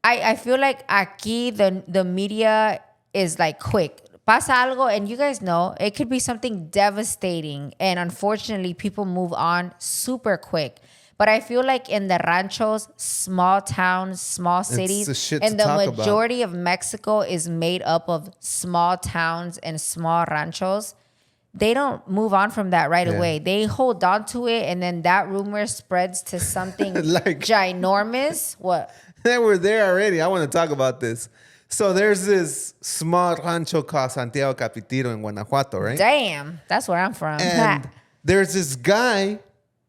I feel like aquí the media is like quick. Pasa algo, and you guys know, it could be something devastating. And unfortunately, people move on super quick. But I feel like in the ranchos, small towns, small cities, and the majority of Mexico is made up of small towns and small ranchos. They don't move on from that right away. They hold on to it, and then that rumor spreads to something like ginormous. What? They were there already. I want to talk about this. So there's this small rancho called Santiago Capitiro in Guanajuato, right? Damn, that's where I'm from. And there's this guy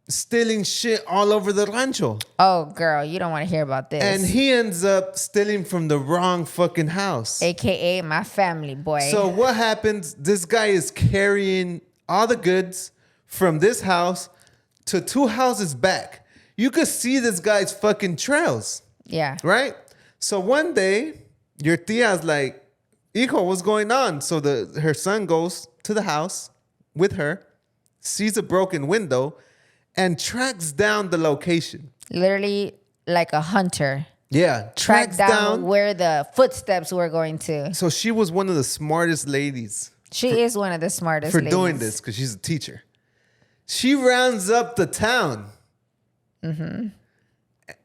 stealing shit all over the rancho. Oh, girl, you don't want to hear about this. And he ends up stealing from the wrong fucking house. AKA my family, boy. So what happens? This guy is carrying all the goods from this house to 2 houses back. You could see this guy's fucking trails. Yeah. Right? So one day, your tia's like, hijo, what's going on? So her son goes to the house with her, sees a broken window, and tracks down the location. Literally like a hunter. Yeah. Tracks down where the footsteps were going to. So she was one of the smartest ladies. She is one of the smartest for ladies. doing this, because she's a teacher. She rounds up the town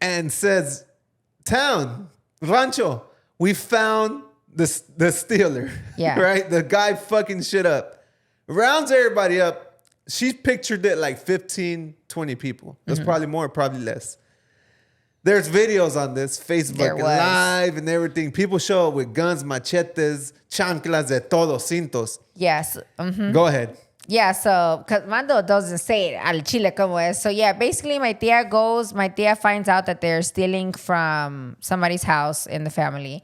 and says, town, rancho, we found the stealer. Yeah. Right? The guy fucking shit up. Rounds everybody up. She pictured it like 15, 20 people. There's probably more, probably less. There's videos on this, Facebook Live and everything. People show up with guns, machetes, chanclas, de todos, cintos. Yes. Go ahead. Yeah, so, because Mando doesn't say it al chile como es. So, yeah, basically, my tia finds out that they're stealing from somebody's house in the family.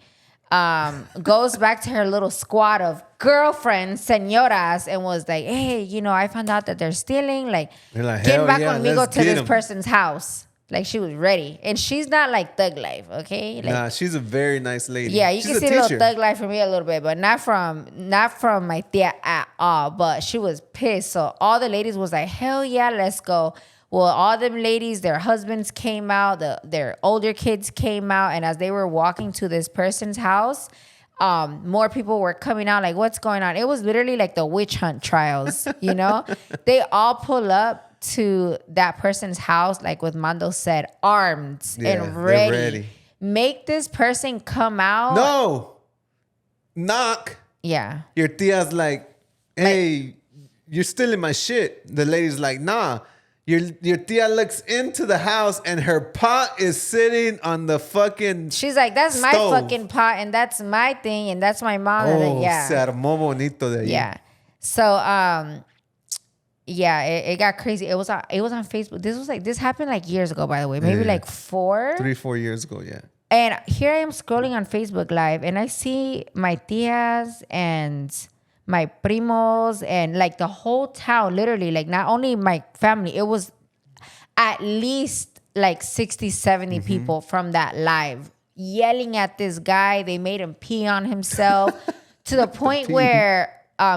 Goes back to her little squad of girlfriends, señoras, and was like, hey, I found out that they're stealing. Like, get back conmigo to this person's house. Like, she was ready. And she's not like thug life, okay? Like, nah, she's a very nice lady. Yeah, you she's can see a little thug life from me a little bit, but not from my tia at all. But she was pissed. So all the ladies was like, hell yeah, let's go. Well, all them ladies, their husbands came out, their older kids came out, and as they were walking to this person's house, more people were coming out like, what's going on? It was literally like the witch hunt trials, They all pull up to that person's house, like what Mando said, armed and ready. Make this person come out. No. Knock. Yeah. Your tia's like, hey, you're stealing my shit. The lady's like, nah. Your tia looks into the house and her pot is sitting on the fucking She's like, that's stove. my fucking pot and that's my thing and that's my mom. Oh, yeah. se armó bonito de ahí. Yeah. So, yeah, it got crazy. It was on Facebook. This happened like years ago, by the way. Maybe like 3-4 years ago, yeah. And here I am scrolling on Facebook Live and I see my tias and my primos and like the whole town, literally, like not only my family, it was at least like 60, 70 people from that live yelling at this guy. They made him pee on himself to the point where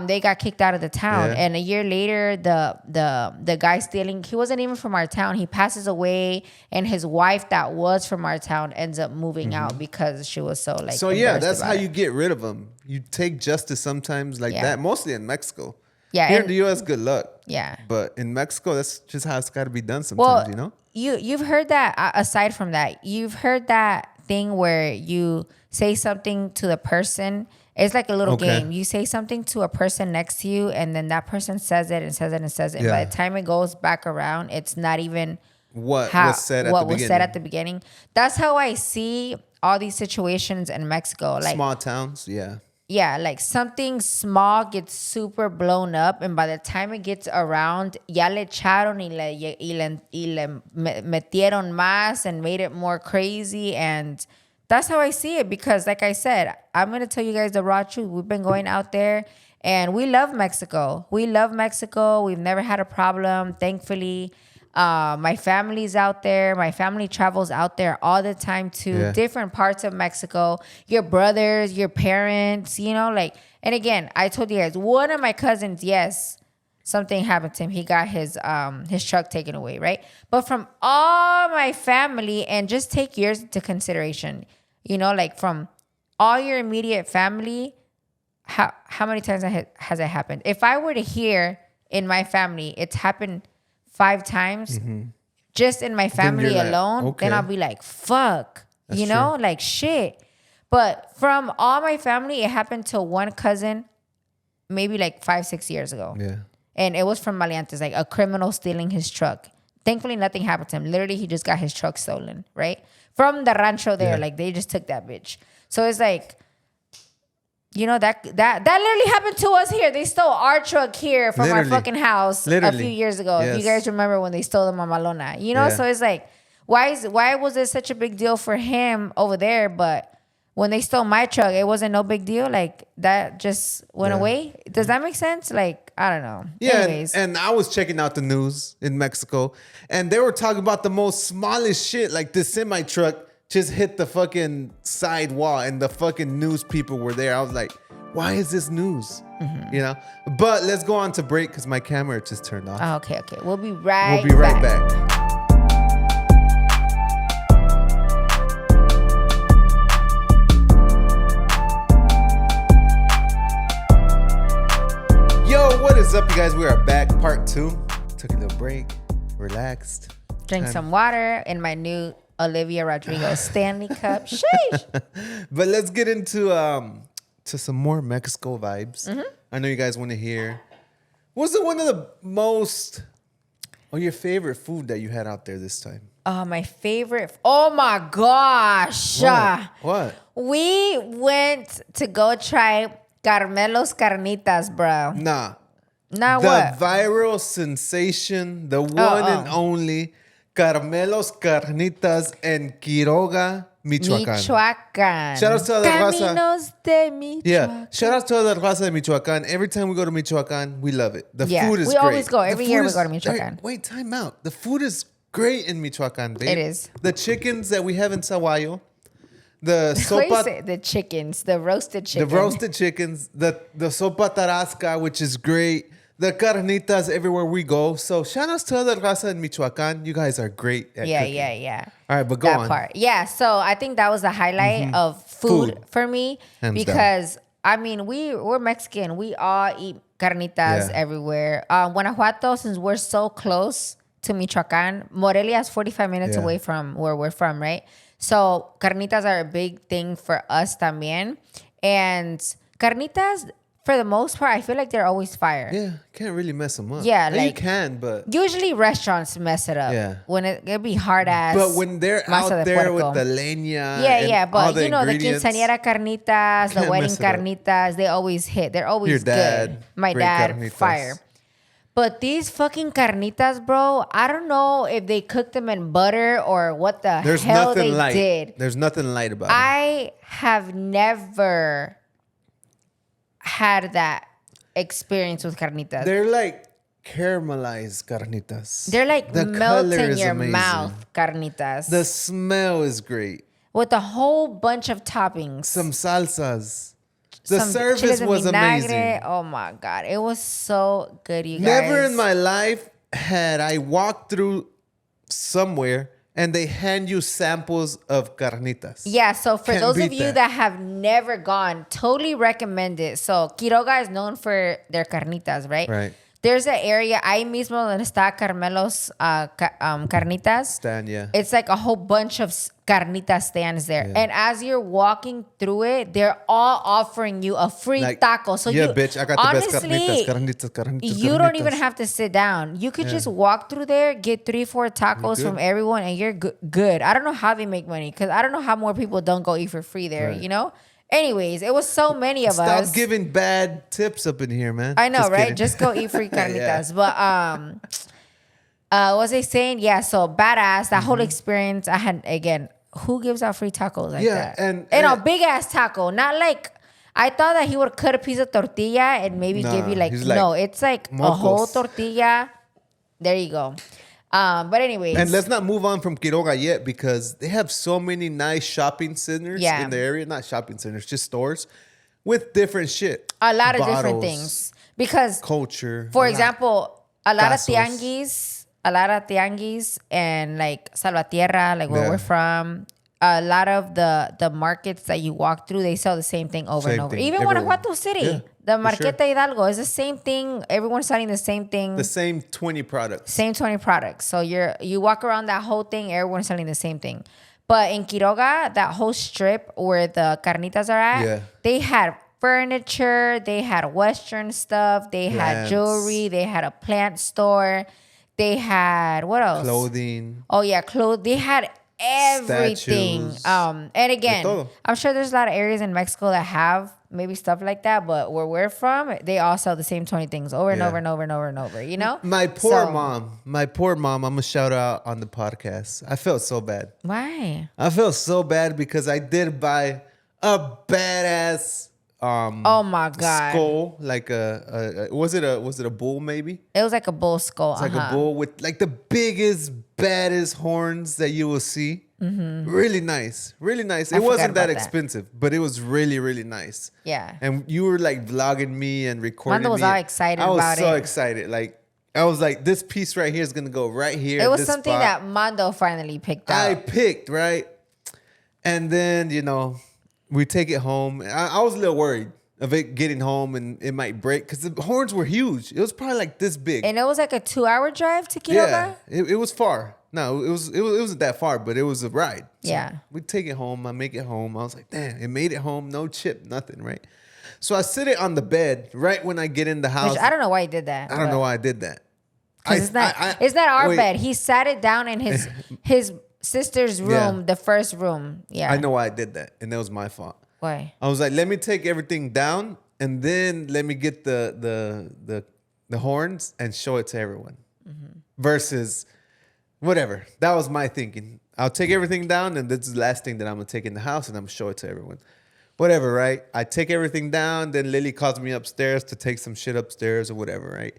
they got kicked out of the town. And a year later, the guy stealing, he wasn't even from our town. He passes away, and his wife that was from our town ends up moving out because she was so like. So yeah, that's how you get rid of them. You take justice sometimes like that. Mostly in Mexico. Yeah. Here in the U.S., good luck. Yeah. But in Mexico, that's just how it's got to be done sometimes. You've heard that. Aside from that, you've heard that thing where you say something to the person. It's like a little game. You say something to a person next to you, and then that person says it and says it and says it. And by the time it goes back around, it's not even what was said at the beginning. That's how I see all these situations in Mexico. Like small towns, yeah. Yeah, like something small gets super blown up, and by the time it gets around, ya le echaron y le metieron más and made it more crazy. And that's how I see it because, like I said, I'm going to tell you guys the raw truth. We've been going out there, and we love Mexico. We've never had a problem, thankfully. My family's out there. My family travels out there all the time to different parts of Mexico. Your brothers, your parents, and again, I told you guys, one of my cousins, yes, something happened to him. He got his truck taken away, right? But from all my family, and just take yours into consideration, like from all your immediate family, how many times has it happened? If I were to hear in my family, it's happened 5 times, just in my family alone, then I'll be like, fuck, that's true. Like shit. But from all my family, it happened to one cousin, maybe like 5-6 years ago. Yeah. And it was from Maleantes, like a criminal stealing his truck. Thankfully, nothing happened to him. Literally, he just got his truck stolen, right? From the rancho there. Like, they just took that bitch. So it's like, that literally happened to us here. They stole our truck here from our fucking house a few years ago. Yes. If you guys remember when they stole the Mamalona. So it's like, why was it such a big deal for him over there, but when they stole my truck, it wasn't no big deal. Like, that just went away. Does that make sense? Like, I don't know. Yeah, anyways. and I was checking out the news in Mexico, and they were talking about the most smallest shit. Like, this semi truck just hit the fucking side wall, and the fucking news people were there. I was like, why is this news? But let's go on to break because my camera just turned off. Oh, okay. We'll be right back. Yo, what is up, you guys? We are back, part 2. Took a little break, relaxed. Drink some water in my new Olivia Rodrigo Stanley Cup. Sheesh. But let's get into to some more Mexico vibes. I know you guys want to hear. What's one of the most, or your favorite food that you had out there this time? My favorite. Oh my gosh. What? We went to go try Carmelo's Carnitas, bro. Nah. Now the what? viral sensation, the one and only Carmelo's Carnitas in Quiroga, Michoacán. Shout out to all the raza. Caminos de Michoacán. Yeah, shout out to all the raza de Michoacán. Every time we go to Michoacán, we love it. The food is great. We always go. Every year we go to Hey, Michoacán. wait, time out. The food is great in Michoacán, babe. It is. The chickens that we have in Saguayo, the sopa, The chickens, the roasted chicken. the roasted chickens, the sopa tarasca, which is great. The carnitas everywhere we go. So shout outs to other raza in Michoacán. You guys are great at cooking. Yeah. All right, but go That on. part. Yeah, so I think that was the highlight of food for me. Hands because, I mean, we're Mexican. We all eat carnitas everywhere. Guanajuato, since we're so close to Michoacán, Morelia is 45 minutes away from where we're from, right? So carnitas are a big thing for us también. And carnitas, for the most part, I feel like they're always fire. Yeah, can't really mess them up. Yeah, you like- can, but Usually restaurants mess it up. Yeah. When it'd be hard ass. but when they're masa out de there puerco. with the leña, Yeah, and all but you know, the ingredients, quinceañera carnitas, the Can't wedding mess it up. carnitas, they always hit. They're always Your dad, good. My great dad, carnitas. fire. But these fucking carnitas, bro, I don't know if they cooked them in butter or what the There's hell nothing they light. did. There's nothing light about it. I have never had that experience with carnitas. They're like caramelized carnitas. They're like the melt color in is your amazing. mouth carnitas. The smell is great. with a whole bunch of toppings. Some salsas. The Some service chiles en was vinagre. amazing. Oh my God. It was so good, you guys. Never in my life had I walked through somewhere and they hand you samples of carnitas. Yeah, so for Can't those of beat you that. that have never gone, totally recommend it. So Quiroga is known for their carnitas, right? Right. There's an area, ahí mismo donde está Carmelo's carnitas. Stand, yeah. It's like a whole bunch of carnitas stands there. Yeah. And as you're walking through it, they're all offering you a free Like, taco. So yeah, you, bitch, I got the best honestly, carnitas. you don't even have to sit down. You could just walk through there, get 3-4 tacos from everyone, and you're good. I don't know how they make money, because I don't know how more people don't go eat for free there, Right. you know? Anyways, it was so many of Stop us. giving bad tips up in here, man. I know, Just right? kidding. Just go eat free carnitas. Yeah. But what was I saying? Yeah, so badass. That whole experience, I had, again, who gives out free tacos like Yeah, that? and a big ass taco, not like, I thought that he would cut a piece of tortilla and maybe Nah, give you like, he's like, no, it's like a whole mocos. tortilla. There you go. But anyways. And let's not move on from Quiroga yet, because they have so many nice shopping centers in the area. Not shopping centers, just stores with different shit. A lot of different Bottles, things. Because, culture. for a lot. example, a lot of Tazos. tianguis and like Salvatierra, like where Yeah. we're from, a lot of the markets that you walk through, they sell the same thing over and Same over. thing, Even everywhere. Guanajuato City, Yeah, the for sure. Marqueta Hidalgo is the same thing. Everyone's selling the same thing. The same 20 products. Same 20 products. So you walk around that whole thing, everyone's selling the same thing. But in Quiroga, that whole strip where the carnitas are at, they had furniture, they had Western stuff, they had Plants. jewelry, they had a plant store, they had, what else? Clothing. Oh yeah, clothes. They had everything. Statues. And again, De todo. I'm sure there's a lot of areas in Mexico that have maybe stuff like that, but where we're from, they all sell the same 20 things over and Yeah. over and over and over and over, you know? My poor So- mom. I'm going to shout her out on the podcast. I felt so bad. Why? I felt so bad because I did buy a badass Oh my God. skull, like was it a bull maybe? It was like a bull skull. It's like a bull with like the biggest, baddest horns that you will see. Mm-hmm. Really nice. Really nice. It forgot wasn't that about that. expensive, but it was really, really nice. Yeah. And you were like vlogging me and recording Mando was me. all excited I was about so it. excited. Like, I was like, this piece right here is going to go right here. It was this something spot. that Mando finally picked I out. picked, right? And then, we take it home. I was a little worried of it getting home and it might break because the horns were huge. It was probably like this big. And it was like a 2-hour drive to Quiroga? Yeah, it was far. No, it wasn't that far, but it was a ride. So Yeah. we take it home. I make it home. I was like, damn, it made it home. No chip, nothing, right? So I sit it on the bed right when I get in the house. Which I don't know why he did that. I don't know why I did that. Because it's not our wait. bed. He sat it down in his sister's room, the first room. Yeah. I know why I did that, and that was my fault. Why? I was like, let me take everything down, and then let me get the the horns and show it to everyone. Versus whatever. That was my thinking. I'll take everything down, and this is the last thing that I'm going to take in the house, and I'm going to show it to everyone. Whatever, right? I take everything down, then Lily calls me upstairs to take some shit upstairs or whatever, right?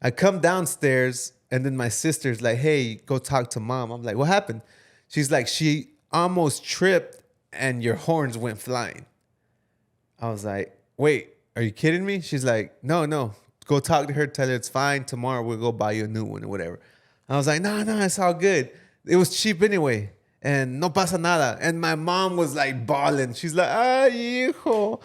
I come downstairs, and then my sister's like, hey, go talk to mom. I'm like, what happened? She's like, she almost tripped, and your horns went flying. I was like, wait, are you kidding me? She's like, no. Go talk to her, tell her it's fine. Tomorrow we'll go buy you a new one or whatever. I was like, no, it's all good. It was cheap anyway. And no pasa nada. And my mom was like bawling. She's like, ay, hijo,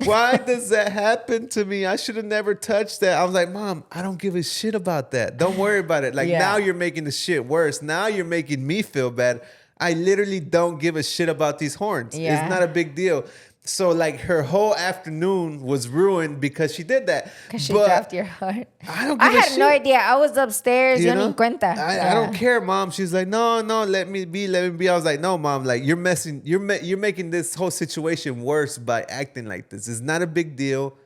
why does that happen to me? I should have never touched that. I was like, Mom, I don't give a shit about that. Don't worry about it. Like now you're making the shit worse. Now you're making me feel bad. I literally don't give a shit about these horns. Yeah. It's not a big deal. So like her whole afternoon was ruined because she did that. Because she dropped your heart. I had no idea. I was upstairs. Yo ni cuenta. I don't care, Mom. She's like, no, let me be. I was like, no, Mom. Like you're making this whole situation worse by acting like this. It's not a big deal.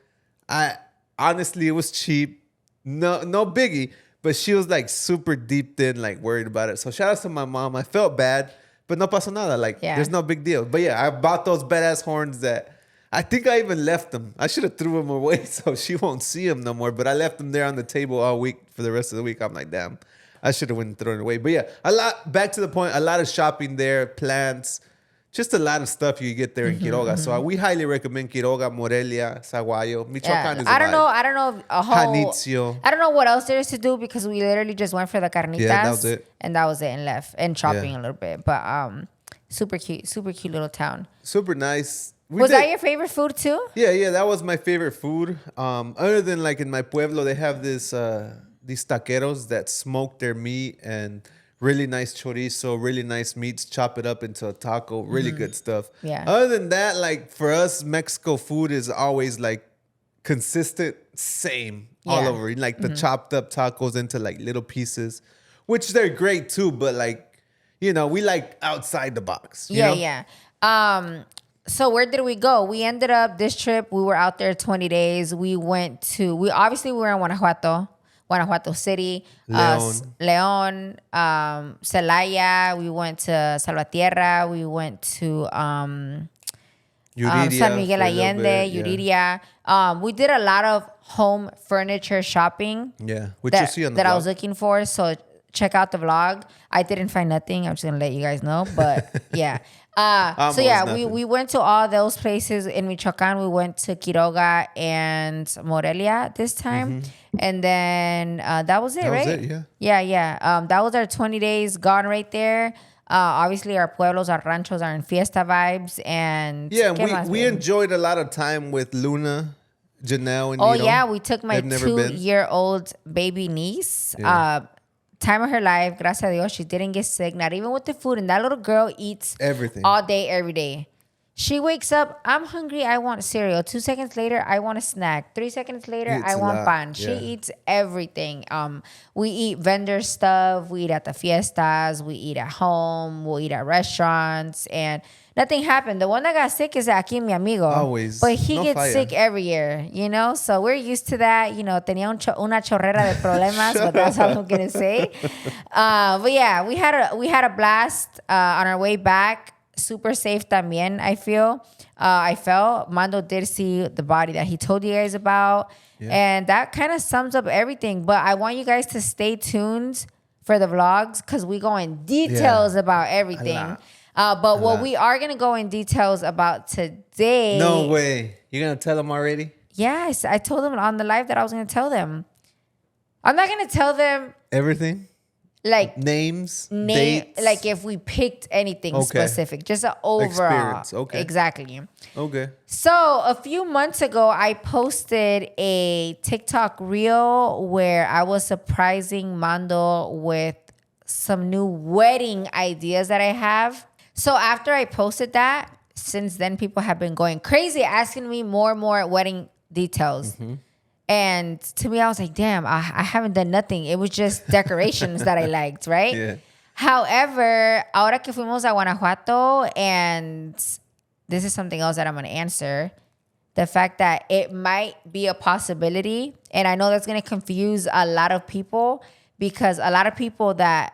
Honestly, it was cheap. No biggie. But she was like super deep in, like worried about it. So shout out to my mom. I felt bad. But no pasó nada. Like, there's no big deal. But yeah, I bought those badass horns that I think I even left them. I should have threw them away so she won't see them no more. But I left them there on the table all week for the rest of the week. I'm like, damn, I should have went and thrown it away. But yeah, back to the point, a lot of shopping there, plants, just a lot of stuff you get there in Quiroga. So we highly recommend Quiroga, Morelia, Saguayo. Michoacán is a I don't know a whole... Janitzio. I don't know what else there is to do because we literally just went for the carnitas. Yeah, that was it. And that was it and left. And shopping a little bit. But super cute little town. Super nice. Was that your favorite food too? Yeah, that was my favorite food. Other than like in my pueblo, they have these taqueros that smoke their meat and... really nice chorizo, really nice meats, chop it up into a taco, really good stuff. Yeah. Other than that, like for us, Mexico food is always like consistent, same all over. Like the chopped up tacos into like little pieces, which they're great too, but like, we like outside the box. You know? So where did we go? We ended up this trip, we were out there 20 days. We were in Guanajuato City, León, Celaya. We went to Salvatierra. We went to San Miguel Allende, Yuriria. We did a lot of home furniture shopping. Yeah, which you see on the vlog. I was looking for. So check out the vlog. I didn't find nothing. I'm just gonna let you guys know. But yeah. We went to all those places in Michoacán. We went to Quiroga and Morelia this time. And then that was it, right? That was it, yeah. Yeah. That was our 20 days gone right there. Obviously, our pueblos, our ranchos are in fiesta vibes. And we enjoyed a lot of time with Luna, Janelle, and Nino. Yeah. We took my 2-year-old baby niece. Yeah. Time of her life, gracias a Dios, she didn't get sick, not even with the food. And that little girl eats everything all day, every day. She wakes up, I'm hungry, I want cereal. 2 seconds later, I want a snack. 3 seconds later, I want pan. She eats everything. We eat vendor stuff. We eat at the fiestas. We eat at home. We'll eat at restaurants. And nothing happened. The one that got sick is aquí, mi amigo. Always. But he gets sick every year, So we're used to that. Tenía una chorrera de problemas, but that's all I'm going to say. But yeah, we had a blast on our way back. Super safe también, I feel. I felt. Mando did see the body that he told you guys about. Yeah. And that kind of sums up everything. But I want you guys to stay tuned for the vlogs because we go in details about everything. But what we are going to go in details about today. No way. You're going to tell them already? Yes. I told them on the live that I was going to tell them. I'm not going to tell them. Everything? Like names, dates? Like if we picked anything specific. Just an overall. Experience. Okay. Exactly. Okay. So a few months ago, I posted a TikTok reel where I was surprising Mando with some new wedding ideas that I have. So after I posted that, since then people have been going crazy asking me more and more wedding details. And to me, I was like, damn, I haven't done nothing. It was just decorations that I liked, right? Yeah. However, ahora que fuimos a Guanajuato, and this is something else that I'm going to answer. the fact that it might be a possibility. And I know that's going to confuse a lot of people because a lot of people that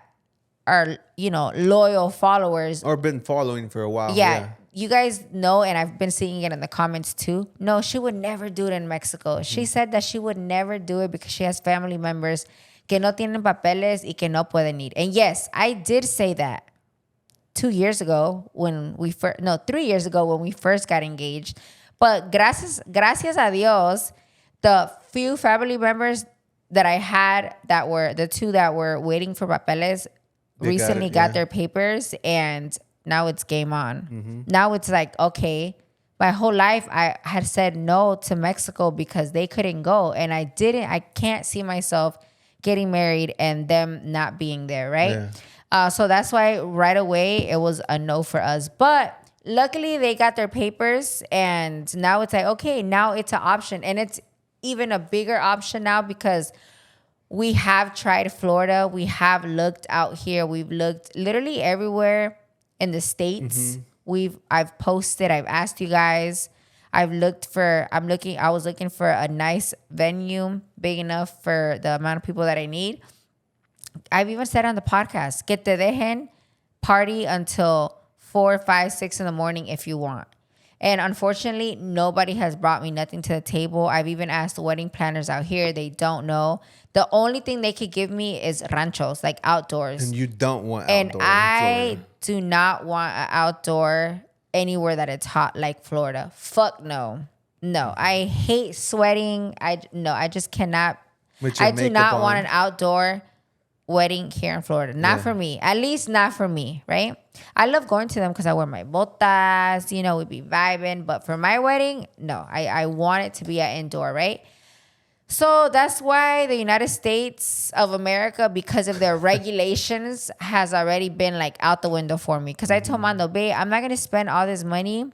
are, loyal followers. Or been following for a while. Yeah. You guys know, and I've been seeing it in the comments too. No, she would never do it in Mexico. She said that she would never do it because she has family members que no tienen papeles y que no pueden ir. And yes, I did say that 3 years ago when we first got engaged. But gracias a Dios, the few family members that I had that were the two that were waiting for papeles recently got their papers, and now it's game on. Mm-hmm. Now it's like, okay, my whole life I had said no to Mexico because they couldn't go, and I can't see myself getting married and them not being there, right? Yeah. So that's why right away it was a no for us. But luckily they got their papers, and now it's like, okay, now it's an option, and it's even a bigger option now because we have tried Florida. We have looked out here. We've looked literally everywhere in the States. Mm-hmm. I've posted, I've asked you guys. I was looking for a nice venue, big enough for the amount of people that I need. I've even said on the podcast, que te dejen party until 4, 5, 6 in the morning if you want. And unfortunately, nobody has brought me nothing to the table. I've even asked the wedding planners out here. They don't know. The only thing they could give me is ranchos, like outdoors. And you don't want outdoor. And I do not want an outdoor anywhere that it's hot like Florida. Fuck no. No, I hate sweating. I just cannot. I do not want an outdoor wedding here in Florida. Not for me. At least not for me, right? I love going to them because I wear my botas, we'd be vibing. But for my wedding, no. I want it to be an indoor, right? So that's why the United States of America, because of their regulations, has already been like out the window for me. Because I told Mando, babe, I'm not going to spend all this money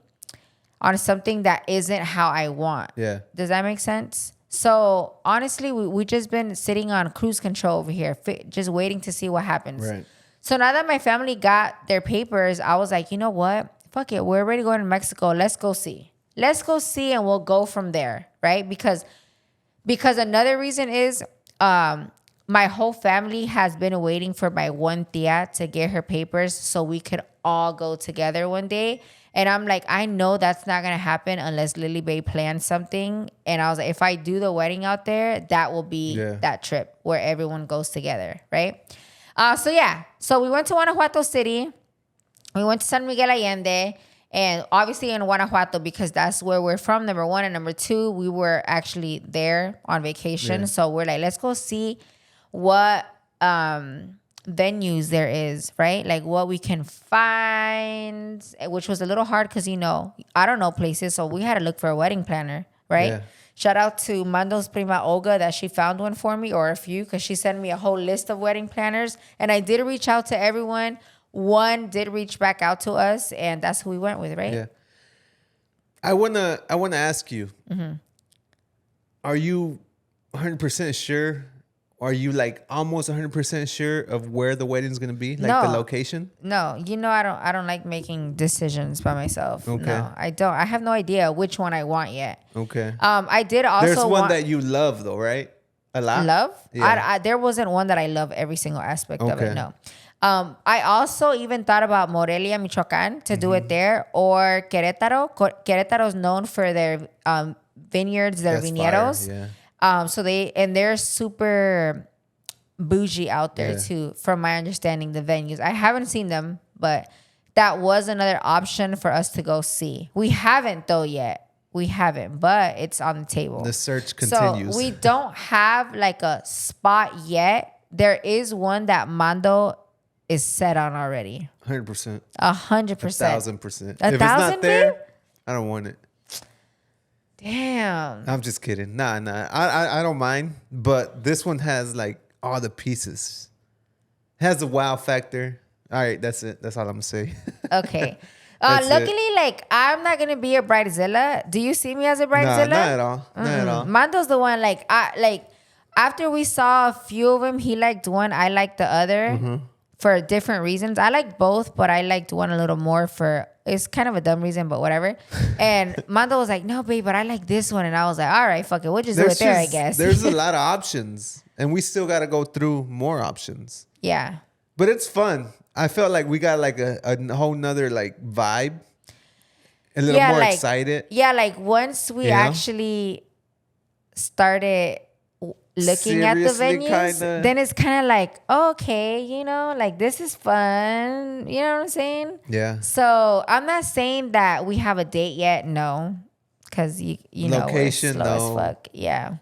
on something that isn't how I want. Yeah. Does that make sense? So honestly, we just been sitting on cruise control over here, just waiting to see what happens. Right. So now that my family got their papers, I was like, you know what? Fuck it. We're already going to Mexico. Let's go see. And we'll go from there, right? Because another reason is my whole family has been waiting for my one tia to get her papers so we could all go together one day. And I'm like, I know that's not going to happen unless Lily Bae plans something. And I was like, if I do the wedding out there, that will be that trip where everyone goes together, right? So we went to Guanajuato City. We went to San Miguel Allende. And obviously in Guanajuato, because that's where we're from, number one. And number two, we were actually there on vacation. Yeah. So we're like, let's go see what venues there is, right? Like what we can find, which was a little hard because, I don't know places. So we had to look for a wedding planner, right? Yeah. Shout out to Mando's prima Olga that she found one for me, or a few, because she sent me a whole list of wedding planners. And I did reach out to everyone. One did reach back out to us, and that's who we went with, right? Yeah. I wanna ask you, are you 100% sure? Are you like almost 100% sure of where the wedding's gonna be, like the location? No, I don't like making decisions by myself. Okay. No, I don't. I have no idea which one I want yet. Okay. I did also. There's one that you love though, right? A lot. Love? Yeah. There wasn't one that I love every single aspect of it. No. I also even thought about Morelia, Michoacan, to do it there, or Querétaro. Querétaro is known for their vineyards, their viñedos. Yeah. So they're super bougie out there too, from my understanding, the venues. I haven't seen them, but that was another option for us to go see. We haven't though yet. But it's on the table. The search continues. So we don't have like a spot yet. There is one that Mando is set on already. 100%. 100%. 1,000%. If it's not there, I don't want it. Damn. I'm just kidding. Nah. I don't mind. But this one has like all the pieces. It has the wow factor. All right, that's it. That's all I'm gonna say. Okay. Luckily, like, I'm not gonna be a bridezilla. Do you see me as a bridezilla? Nah, not at all. Not at all. Mando's the one. Like, after we saw a few of them, he liked one, I liked the other. for different reasons. I like both, but I liked one a little more for, it's kind of a dumb reason, but whatever. And Mando was like, no, babe, but I like this one. And I was like, all right, fuck it. We'll just do it there, I guess. There's a lot of options, and we still got to go through more options. Yeah. But it's fun. I felt like we got like a whole nother like vibe. A little more excited. Yeah, like once we actually started looking at the venues, then it's kind of like, okay, you know, like this is fun. You know what I'm saying? Yeah. So I'm not saying that we have a date yet. No. Because, you know, location, we're slow as fuck. Yeah.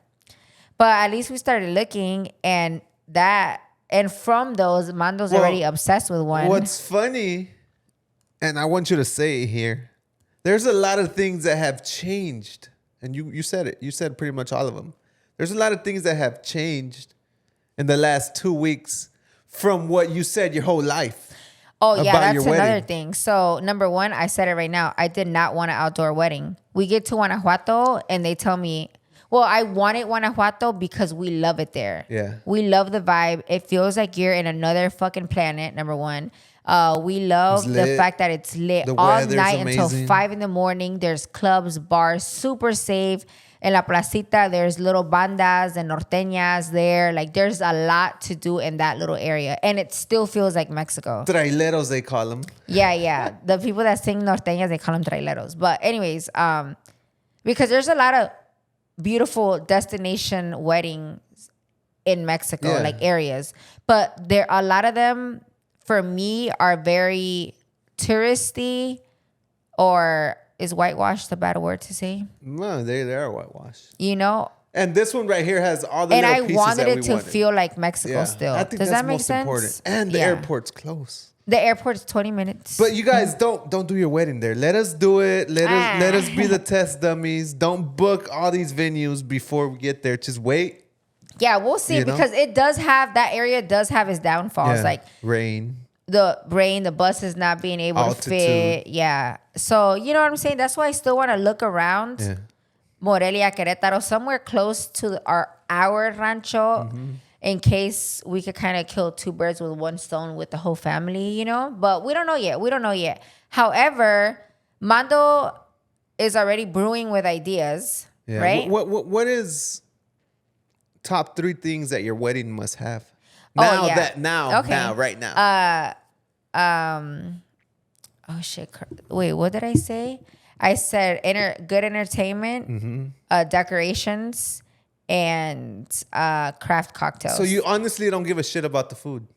But at least we started looking, and from those, Mando's already obsessed with one. What's funny, and I want you to say it here, there's a lot of things that have changed. And you said it. You said pretty much all of them. There's a lot of things that have changed in the last 2 weeks from what you said your whole life. Oh, yeah, that's another thing. So, number one, I said it right now. I did not want an outdoor wedding. We get to Guanajuato, and they tell me, well, I wanted Guanajuato because we love it there. Yeah. We love the vibe. It feels like you're in another fucking planet, number one. We love the fact that it's lit all night until 5 a.m. There's clubs, bars, super safe. En la placita, there's little bandas and norteñas there. Like, there's a lot to do in that little area. And it still feels like Mexico. Traileros, they call them. Yeah. The people that sing norteñas, they call them traileros. But anyways, because there's a lot of beautiful destination weddings in Mexico, like areas. But a lot of them, for me, are very touristy, or is whitewashed a bad word to say? No, they are whitewashed. You know? And this one right here has all the little pieces And I wanted it to feel like Mexico still. I think Does that's that make most sense? important. And the airport's close. The airport's 20 minutes. But you guys don't do your wedding there. Let us do it. Let us be the test dummies. Don't book all these venues before we get there. Just wait. Yeah, we'll see, because it does have, that area does have its downfalls. Like rain, the buses not being able to fit. Yeah. So, you know what I'm saying? That's why I still want to look around. Yeah. Morelia, Querétaro, somewhere close to our rancho, in case we could kind of kill two birds with one stone with the whole family, you know? But we don't know yet. However, Mando is already brewing with ideas, right? What is top 3 things that your wedding must have? Right now. Oh shit! Wait, what did I say? I said good entertainment, decorations, and craft cocktails. So you honestly don't give a shit about the food?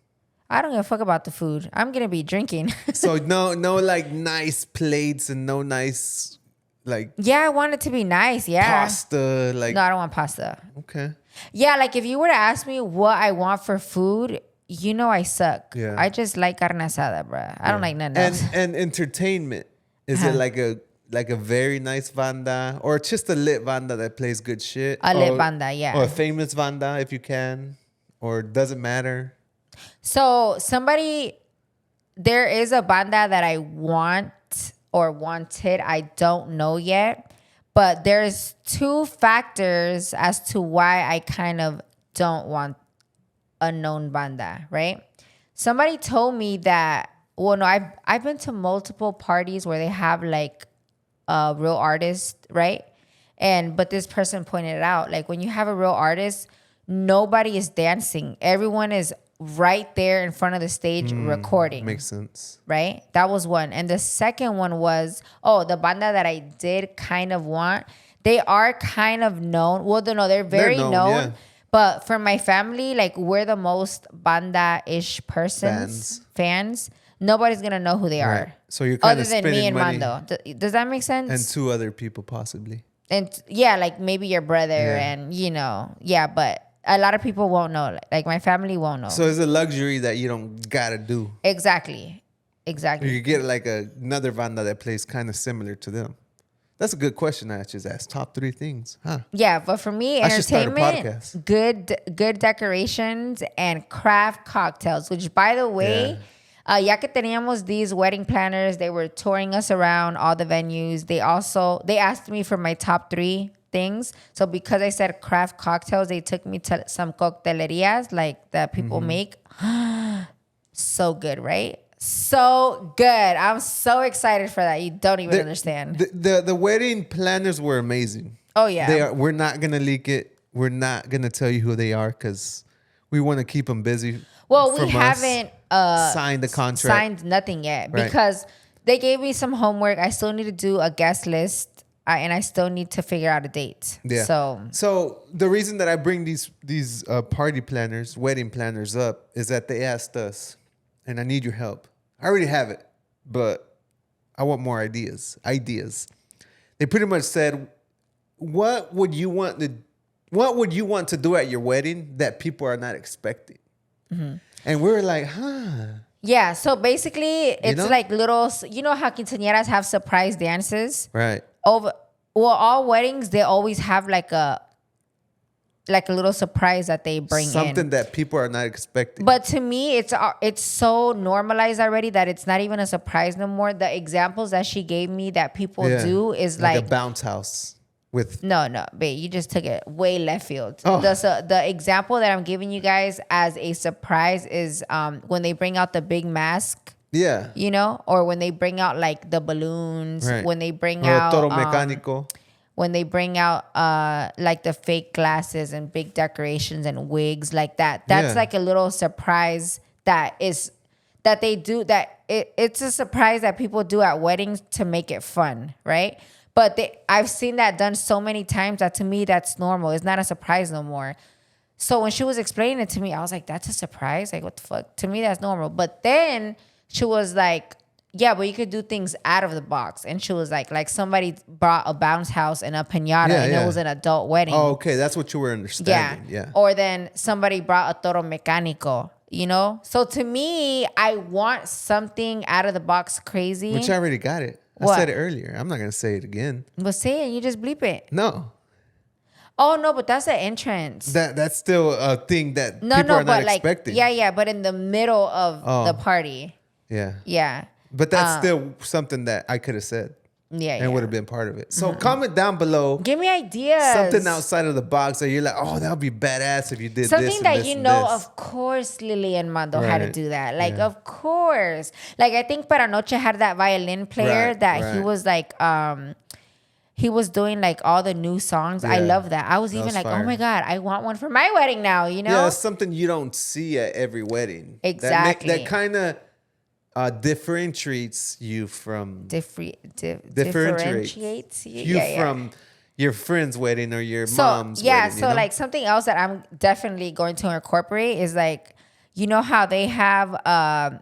I don't give a fuck about the food. I'm gonna be drinking. So no like nice plates and no nice like. Yeah, I want it to be nice. Yeah. Pasta, like. No, I don't want pasta. Okay. Yeah, like if you were to ask me what I want for food, you know I suck. Yeah. I just like carne asada, bro. I don't like nothing else. And entertainment, is it like a very nice banda, or just a lit banda that plays good shit? A lit banda, yeah. Or a famous banda if you can, or doesn't matter. So there is a banda that I want or wanted. I don't know yet, but there's 2 factors as to why I kind of don't want a known banda, right? Somebody told me that, well, no, I've been to multiple parties where they have like a real artist, right? But this person pointed it out, like when you have a real artist, nobody is dancing. Everyone is right there in front of the stage recording. Makes sense. Right? That was one. And the second one was, the banda that I did kind of want, they are kind of known. Well, no, they're very known. Yeah. But for my family, like we're the most banda-ish fans. Nobody's going to know who they are. So you're kind of other than me and money. Mando. Does that make sense? And 2 other people possibly. And like maybe your brother and, but a lot of people won't know. Like my family won't know. So it's a luxury that you don't got to do. Exactly. You get like another banda that plays kind of similar to them. That's a good question I just asked. Top 3 things, huh? Yeah, but for me, entertainment, good decorations, and craft cocktails, which, by the way, ya que teníamos these wedding planners, they were touring us around all the venues. They asked me for my top 3 things. So because I said craft cocktails, they took me to some coctelerias like that people make. So good, right? So good. I'm so excited for that. You don't even understand. The wedding planners were amazing. Oh, yeah. We're not going to leak it. We're not going to tell you who they are because we want to keep them busy. Well, we haven't signed the contract. Signed nothing yet because they gave me some homework. I still need to do a guest list and I still need to figure out a date. Yeah. So the reason that I bring these party planners, wedding planners up is that they asked us, and I need your help. I already have it, but I want more ideas. They pretty much said, what would you want to do at your wedding that people are not expecting? Mm-hmm. And we were like, Yeah, so basically it's like little, you know how quinceañeras have surprise dances? Right. All weddings, they always have like a little surprise that they bring something that people are not expecting. But to me, it's so normalized already that it's not even a surprise no more. The examples that she gave me that people do is like a bounce house with no, babe, you just took it way left field. Oh. The example that I'm giving you guys as a surprise is when they bring out the big mask. Yeah. You know, or when they bring out like the balloons, right. when they bring out toro mecánico. When they bring out like the fake glasses and big decorations and wigs like that. That's like a little surprise that they do that it's a surprise that people do at weddings to make it fun, right? But I've seen that done so many times that to me that's normal. It's not a surprise no more. So when she was explaining it to me, I was like, that's a surprise? Like, what the fuck? To me, that's normal. But then she was like, yeah, but you could do things out of the box. And she was like somebody brought a bounce house and a piñata and it was an adult wedding. Oh, okay. That's what you were understanding. Yeah. Or then somebody brought a toro mecánico, you know? So to me, I want something out of the box crazy. Which I already got it. I said it earlier. I'm not going to say it again. But say it. You just bleep it. No. Oh, no, but that's the entrance. That's still a thing that people are not expecting. Yeah, but in the middle of the party. Yeah. Yeah. But that's still something that I could have said. Yeah. And would have been part of it. So comment down below. Give me ideas. Something outside of the box that you're like, oh, that would be badass if you did something this. Something that this you know, this. of course, Lily and Mando had to do that. Like, of course. Like, I think Paranoche had that violin player he was like, he was doing like all the new songs. I love that. I was even like, fire. Oh my God, I want one for my wedding now, you know? Yeah, it's something you don't see at every wedding. Exactly. That kind of differentiates you from differentiates you from your friend's wedding or your mom's wedding. So like something else that I'm definitely going to incorporate is like, you know how they have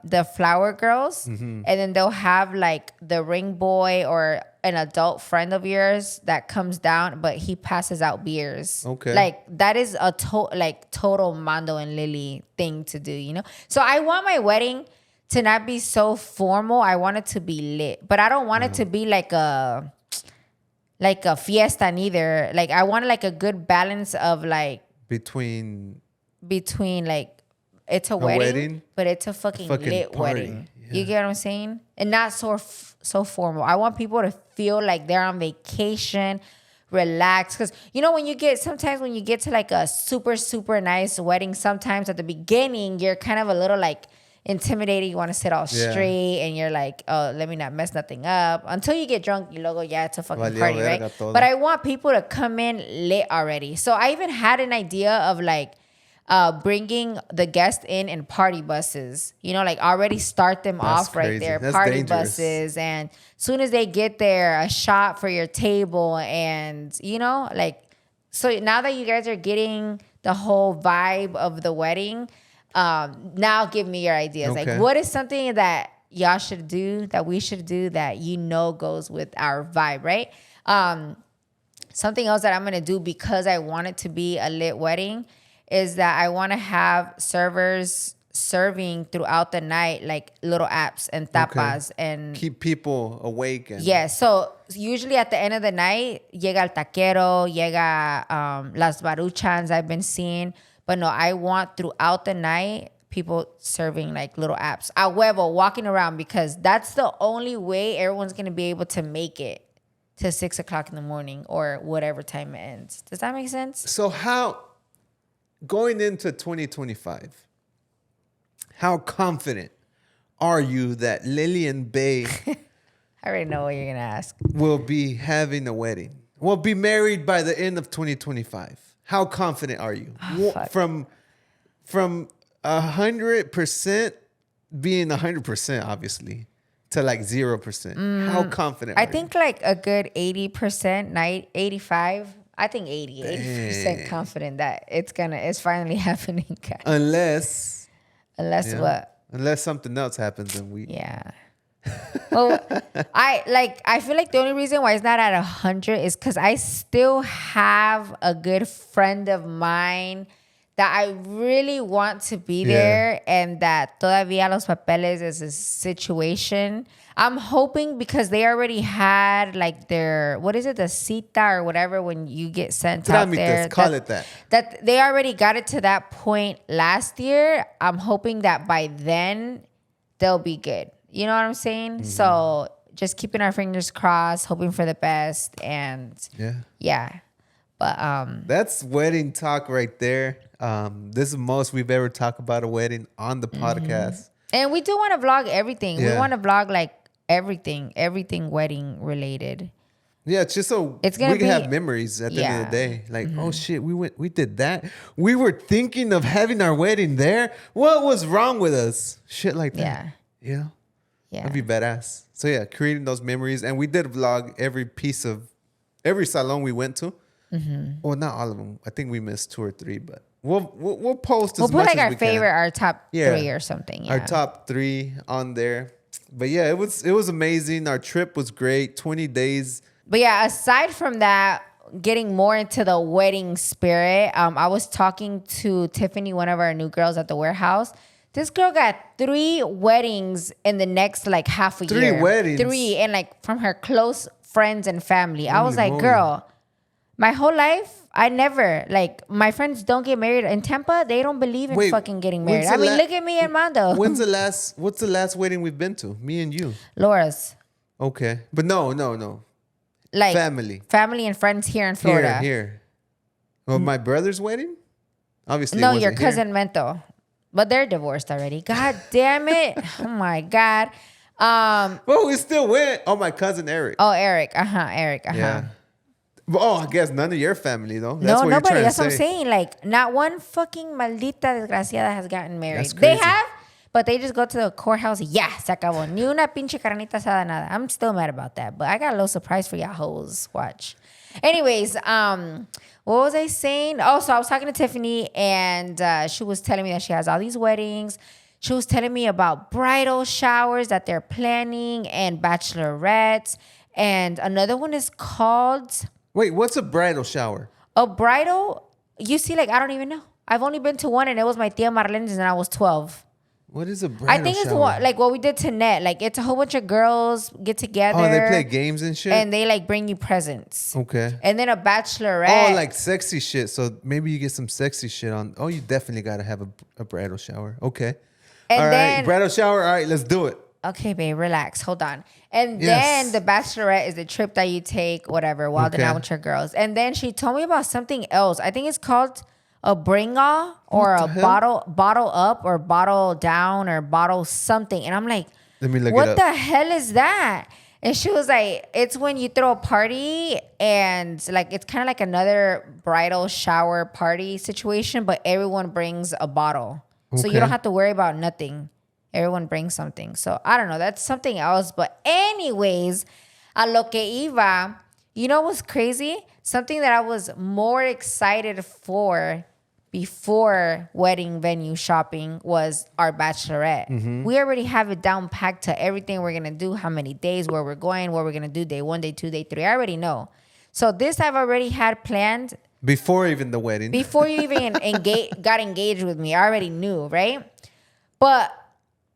the flower girls and then they'll have like the ring boy or an adult friend of yours that comes down, but he passes out beers. Okay. Like that is a total Mando and Lily thing to do, you know? So I want my wedding to not be so formal. I want it to be lit, but I don't want it to be like a fiesta neither. Like I want like a good balance of like between like it's a wedding, but it's a fucking lit party. Wedding. Yeah. You get what I'm saying? And not so formal. I want people to feel like they're on vacation, relax. Because you know sometimes when you get to like a super super nice wedding, sometimes at the beginning you're kind of a little like intimidating. You want to sit all straight and you're like, oh, let me not mess nothing up. Until you get drunk, you logo, it's a fucking party, right? But I want people to come in lit already. So I even had an idea of like bringing the guests in party buses, you know, like already start them off right crazy. there. That's Party dangerous. buses. And soon as they get there, a shot for your table. And, you know, like, so now that you guys are getting the whole vibe of the wedding, now give me your ideas. Okay. Like, what is something that y'all should do, that we should do, that you know goes with our vibe, right? Something else that I'm going to do because I want it to be a lit wedding is that I want to have servers serving throughout the night, like little apps and tapas and keep people awake. And so usually at the end of the night, llega el taquero, llega las baruchans I've been seeing. But no, I want throughout the night people serving like little apps. A huevo, walking around, because that's the only way everyone's going to be able to make it to 6 o'clock in the morning or whatever time it ends. Does that make sense? So how, going into 2025, How confident are you that Lily and Bae I already know what you're gonna ask. will be having a wedding? Will be married by the end of 2025. How confident are you? Fuck. From 100% being 100%, obviously, to like 0%. How confident? I think like a good 80%, 85. I think 80% confident that it's finally happening. Unless What? Unless something else happens, then we. Yeah. Well, I feel like the only reason why it's not at 100 is because I still have a good friend of mine that I really want to be there, and that todavía los papeles is a situation. I'm hoping because they already had like their, what is it, the cita or whatever, when you get sent out there. Call it that. That they already got it to that point last year. I'm hoping that by then they'll be good. You know what I'm saying? Mm-hmm. So just keeping our fingers crossed, hoping for the best, and yeah. But that's wedding talk right there. This is the most we've ever talked about a wedding on the podcast. And we do want to vlog everything. Yeah. We want to vlog like everything wedding related. Yeah, it's just so we can have memories at the end of the day. Like, oh shit, we did that. We were thinking of having our wedding there. What was wrong with us? Shit like that. Yeah. You know? Yeah. That'd be badass. So yeah, creating those memories. And we did vlog every salon we went to. Mm-hmm. Well, not all of them. I think we missed 2 or 3, but we'll post as much as we can. We'll put like our favorite, our top 3 or something. Yeah. Our top 3 on there. But yeah, it was amazing. Our trip was great. 20 days. But yeah, aside from that, getting more into the wedding spirit, I was talking to Tiffany, one of our new girls at the warehouse. This girl got 3 weddings in the next like half a year. 3 weddings? 3, and like from her close friends and family. I was like, girl, my whole life, I never, like, my friends don't get married in Tampa. They don't believe in fucking getting married. I mean, look at me and Mando. What's the last wedding we've been to? Me and you. Laura's. Okay. But no. Like family and friends here in Florida. Here. Well, my brother's wedding? Obviously. No, your cousin Mento. But they're divorced already. God damn it. Oh my God. Well, we still went. Oh, my cousin Eric. Oh, Eric. Eric. Yeah. Oh, I guess none of your family, though. That's no, nobody. That's what I'm saying. Like, not one fucking maldita desgraciada has gotten married. That's crazy. They have, but they just go to the courthouse. Yeah, se acabó. Ni una pinche carnita asada, nada. I'm still mad about that. But I got a little surprise for y'all hoes. Watch. Anyways, what was I saying? Oh, so I was talking to Tiffany, and she was telling me that she has all these weddings. She was telling me about bridal showers that they're planning and bachelorettes. And another one is called... Wait, what's a bridal shower? A bridal, you see, like, I don't even know. I've only been to one, and it was my tia Marlene's, and I was 12. What is a bridal shower? I think it's like what we did to Net. Like, it's a whole bunch of girls get together. Oh, they play games and shit? And they, like, bring you presents. Okay. And then a bachelorette. Oh, like sexy shit. So maybe you get some sexy shit on. Oh, you definitely got to have a bridal shower. Okay. And all then, right, bridal shower. All right, let's do it. Okay, babe, relax. Hold on. And then the bachelorette is the trip that you take, whatever, while they're out with your girls. And then she told me about something else. I think it's called a bring-all or a bottle up or bottle down or bottle something. And I'm like, let me look what it up. The hell is that? And she was like, it's when you throw a party and like it's kind of like another bridal shower party situation, but everyone brings a bottle. Okay. So you don't have to worry about nothing. Everyone brings something. So, I don't know. That's something else. But anyways, a lo que iba, you know what's crazy? Something that I was more excited for before wedding venue shopping was our bachelorette. Mm-hmm. We already have it down packed to everything we're going to do, how many days, where we're going, what we're going to do, day 1, day 2, day 3. I already know. So, this I've already had planned. Before even the wedding. Before you even got engaged with me. I already knew, right? But...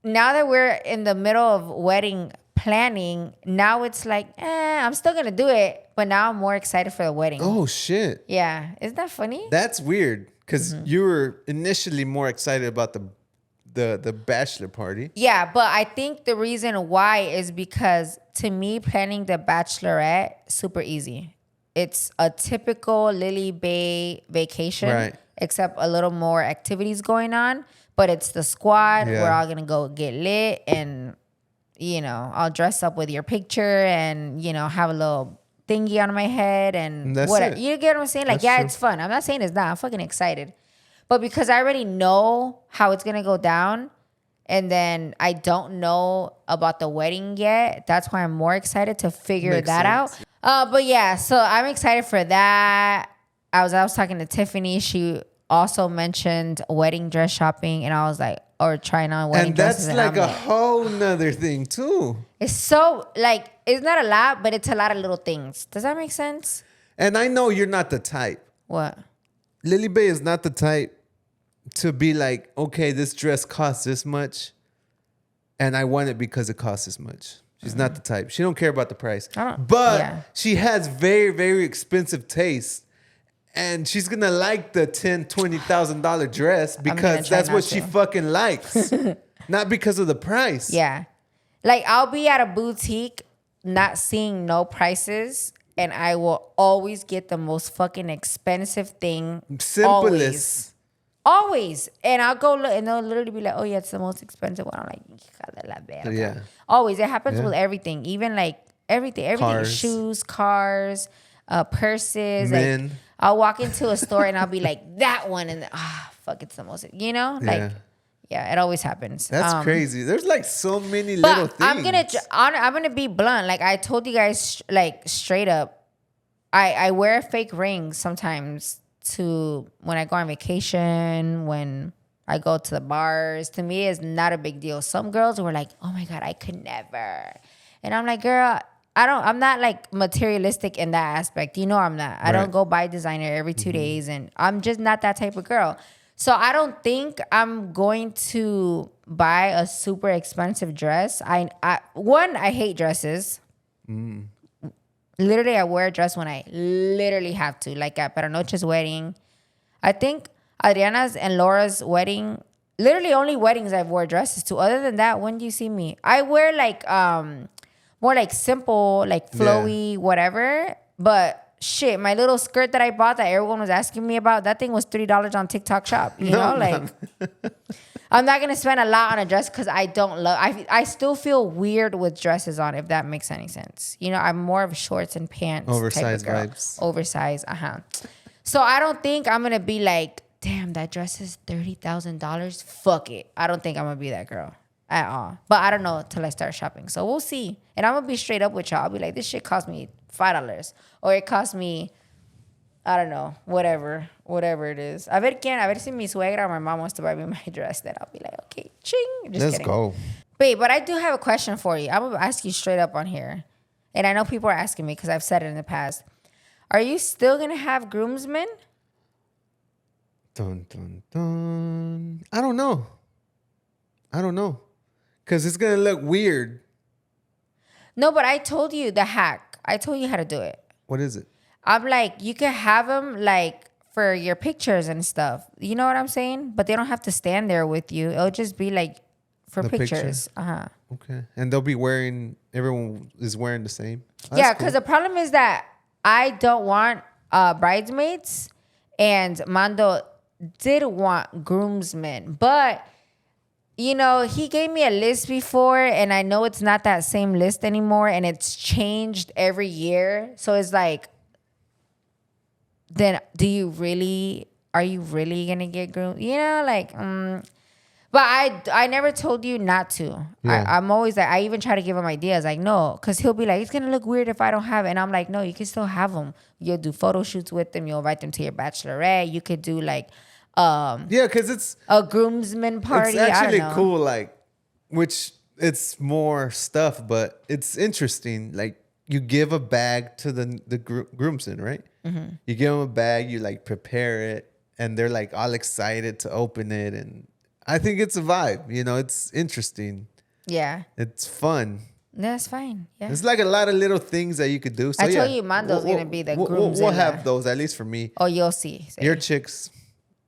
now that we're in the middle of wedding planning, now it's like, I'm still going to do it. But now I'm more excited for the wedding. Oh, shit. Yeah. Isn't that funny? That's weird. Because you were initially more excited about the bachelor party. Yeah. But I think the reason why is because to me, planning the bachelorette, super easy. It's a typical Lily BAE vacation. Right. Except a little more activities going on. but it's the squad. Yeah. We're all gonna go get lit, and you know, I'll dress up with your picture, and you know, have a little thingy on my head, and whatever. You get what I'm saying? Like, it's fun. I'm not saying it's not. I'm fucking excited, but because I already know how it's gonna go down. And then I don't know about the wedding yet. That's why I'm more excited to figure that out. But yeah, so I'm excited for that. I was talking to Tiffany. She also mentioned wedding dress shopping, and I was like, or trying on wedding dresses. And that's like a whole nother thing too. It's so like, it's not a lot, but it's a lot of little things. Does that make sense? And I know you're not the type. What? Lily Bae is not the type to be like, okay, this dress costs this much, and I want it because it costs this much. She's not the type. She don't care about the price. But she has very, very expensive taste, and she's gonna like the $10,000, $20,000 dress because that's what she fucking likes, not because of the price. Yeah, like I'll be at a boutique, not seeing no prices, and I will always get the most fucking expensive thing. Simplest. Always. And I'll go look, and they'll literally be like, oh, yeah, it's the most expensive one. I'm like, hija de la verga. Yeah. Always. It happens with everything. Even like everything. Cars. Shoes, cars, purses. Men. Like, I'll walk into a store and I'll be like, that one. And fuck, it's the most, you know? Like, yeah, it always happens. That's crazy. There's like so many little things. I'm gonna be blunt. Like I told you guys, like straight up, I wear fake rings sometimes to when I go on vacation, when I go to the bars. To me, it's not a big deal. Some girls were like, oh my God, I could never. And I'm like, girl, I'm not like materialistic in that aspect. You know I'm not. I don't go buy designer every 2 days, and I'm just not that type of girl. So I don't think I'm going to buy a super expensive dress. I hate dresses. Literally, I wear a dress when I literally have to. Like at Peranoche's wedding. I think Adriana's and Laura's wedding, literally only weddings I've wore dresses to. Other than that, when do you see me? I wear like more like simple, like flowy, whatever. But shit, my little skirt that I bought that everyone was asking me about, that thing was $3 on TikTok Shop. You know, like I'm not gonna spend a lot on a dress because I don't love. I still feel weird with dresses on, if that makes any sense. You know, I'm more of shorts and pants, oversized type of girl. vibes, oversized. So I don't think I'm gonna be like, damn, that dress is $30,000. Fuck it. I don't think I'm gonna be that girl at all. But I don't know till I start shopping. So we'll see. And I'm gonna be straight up with y'all. I'll be like, this shit cost me $5, or it cost me, I don't know, whatever it is. A ver si mi suegra or my mom wants to buy me my dress, then I'll be like, okay, ching. Let's go. Babe, but I do have a question for you. I'm going to ask you straight up on here. And I know people are asking me because I've said it in the past. Are you still going to have groomsmen? Dun, dun, dun. I don't know. Because it's going to look weird. No, but I told you the hack. I told you how to do it. What is it? I'm like, you can have them like for your pictures and stuff. You know what I'm saying? But they don't have to stand there with you. It'll just be like for pictures. Okay. And they'll be everyone is wearing the same. Yeah, because the problem is that I don't want bridesmaids, and Mando did want groomsmen. But, you know, he gave me a list before, and I know it's not that same list anymore, and it's changed every year. So it's like, then are you really gonna get groomed? You know, like, but I never told you not to. Yeah. I'm always like, I even try to give him ideas. Like, no, because he'll be like, it's gonna look weird if I don't have it. And I'm like, no, you can still have them. You'll do photo shoots with them. You'll invite them to your bachelorette. You could do like, because it's a groomsmen party. It's actually cool, like, which it's more stuff, but it's interesting. Like, you give a bag to the groomsmen, right? Mm-hmm. You give them a bag, you like prepare it, and they're like all excited to open it, and I think it's a vibe. You know, it's interesting. Yeah, it's fun. That's fine. Yeah, it's like a lot of little things that you could do. So I told you, Mando's gonna be the groomsmen. We'll have those, at least for me. Oh, you'll see. Your chicks.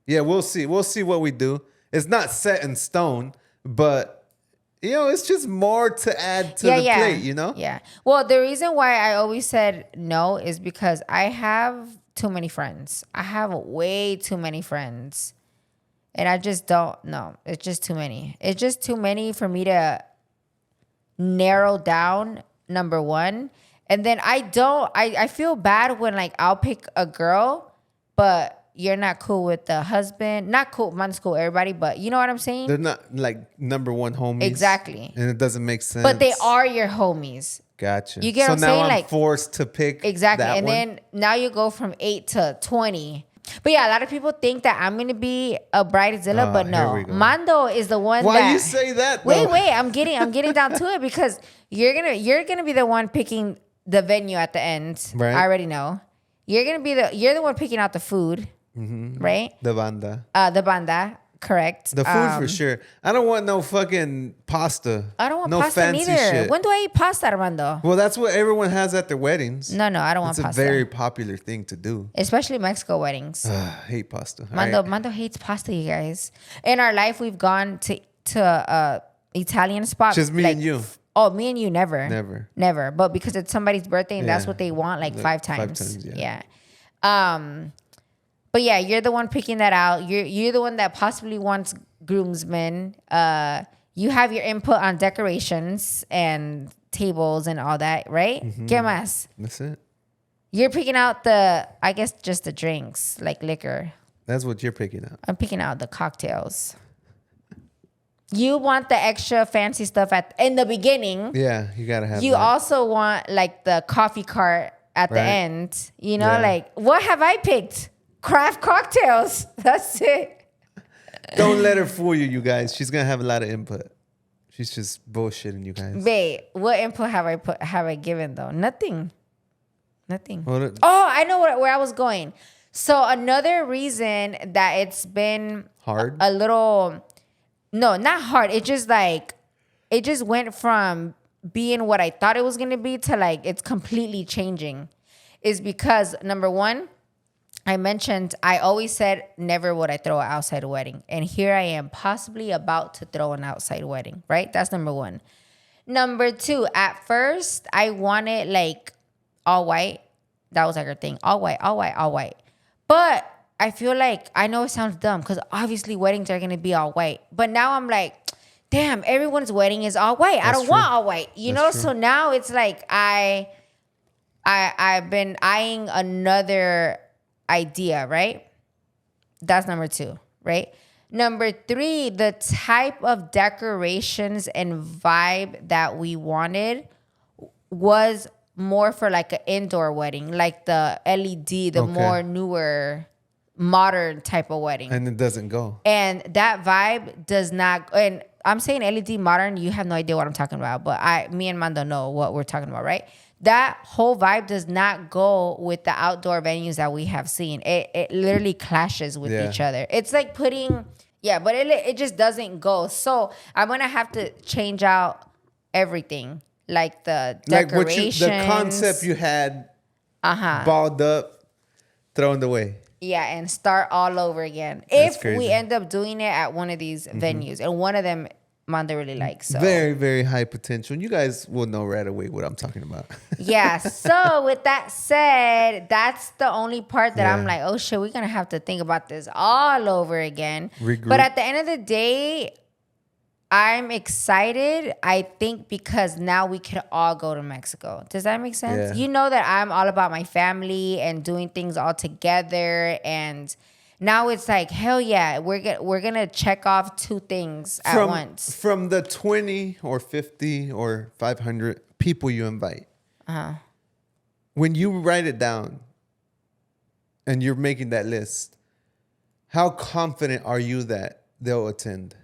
Yeah, we'll see. We'll see what we do. It's not set in stone, but you know, it's just more to add to the plate, you know? Yeah. Well, the reason why I always said no is because I have too many friends. I have way too many friends. And I just don't know. It's just too many. It's just too many for me to narrow down, number one. And then I feel bad when like I'll pick a girl, but you're not cool with the husband. Not cool. Mine's cool, everybody, but you know what I'm saying? They're not like number one homies. Exactly. And it doesn't make sense. But they are your homies. Gotcha. You get what I'm saying? So now I'm like, forced to pick exactly. that And one. then now you go from 8 to 20. But yeah, a lot of people think that I'm gonna be a bridezilla, but no. Mando is the one. Why you say that? Though? Wait. I'm getting down to it because you're gonna be the one picking the venue at the end. Right. I already know. You're the one picking out the food. Mm-hmm. Right? The banda. The banda, correct. The food for sure. I don't want no fucking pasta. I don't want no pasta fancy neither. shit. When do I eat pasta, Armando? Well, that's what everyone has at their weddings. No, I don't want pasta. It's a very popular thing to do. Especially Mexico weddings. I hate pasta. Mando hates pasta, you guys. In our life, we've gone to Italian spot. Just me and you. Oh, me and you never. Never. But because it's somebody's birthday and that's what they want, like 5 times. 5 times, yeah. But yeah, you're the one picking that out. You're the one that possibly wants groomsmen. You have your input on decorations and tables and all that, right? Mm-hmm. ¿Qué más? That's it. You're picking out just the drinks, like liquor. That's what you're picking out. I'm picking out the cocktails. You want the extra fancy stuff in the beginning. Yeah, you gotta have. You that. also want like the coffee cart at the end. You know, like what have I picked? Craft cocktails. That's it. Don't let her fool you, you guys. She's gonna have a lot of input. She's just bullshitting you guys. Babe, what input have I given though? Nothing. Well, I know where I was going. So another reason that it's been hard. A little. No, not hard. It just went from being what I thought it was gonna be to like it's completely changing. Is because number one, I mentioned I always said never would I throw an outside wedding. And here I am possibly about to throw an outside wedding, right? That's number one. Number two, at first I wanted like all white. That was like her thing. All white. But I feel like, I know it sounds dumb because obviously weddings are going to be all white. But now I'm like, damn, everyone's wedding is all white. I don't want all white. You know? So now it's like I've been eyeing another idea, right? That's number two, right? Number three, the type of decorations and vibe that we wanted was more for like an indoor wedding, like the LED, the more newer, modern type of wedding. And it doesn't go. And that vibe does not, and I'm saying LED modern, you have no idea what I'm talking about, but me and Mando know what we're talking about, right? That whole vibe does not go with the outdoor venues that we have seen. It literally clashes with each other. It's like putting, but it just doesn't go. So I'm going to have to change out everything. Like the decorations. Like the concept you had balled up, thrown away. Yeah, and start all over again. That's if crazy. we end up doing it at one of these venues. And one of them Mando really likes. So. Very, very high potential. You guys will know right away what I'm talking about. Yeah. So with that said, that's the only part that I'm like, oh shit, we're going to have to think about this all over again. Regroup. But at the end of the day, I'm excited, I think, because now we could all go to Mexico. Does that make sense? Yeah. You know that I'm all about my family and doing things all together. And now it's like, hell yeah, we're gonna check off 2 things at once. From the 20 or 50 or 500 people you invite, when you write it down and you're making that list, how confident are you that they'll attend?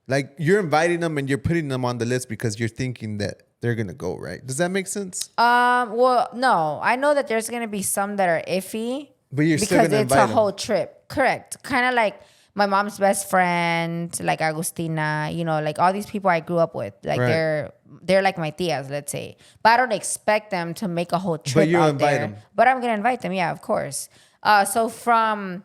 Like, you're inviting them and you're putting them on the list because you're thinking that they're going to go, right? Does that make sense? Well, no. I know that there's going to be some that are iffy. But you're still going to invite them. Because it's a whole trip. Correct. Kind of like my mom's best friend, like Agustina, you know, like all these people I grew up with. Like, they're like my tias, let's say. But I don't expect them to make a whole trip but you out invite there. them. But I'm going to invite them, yeah, of course. So from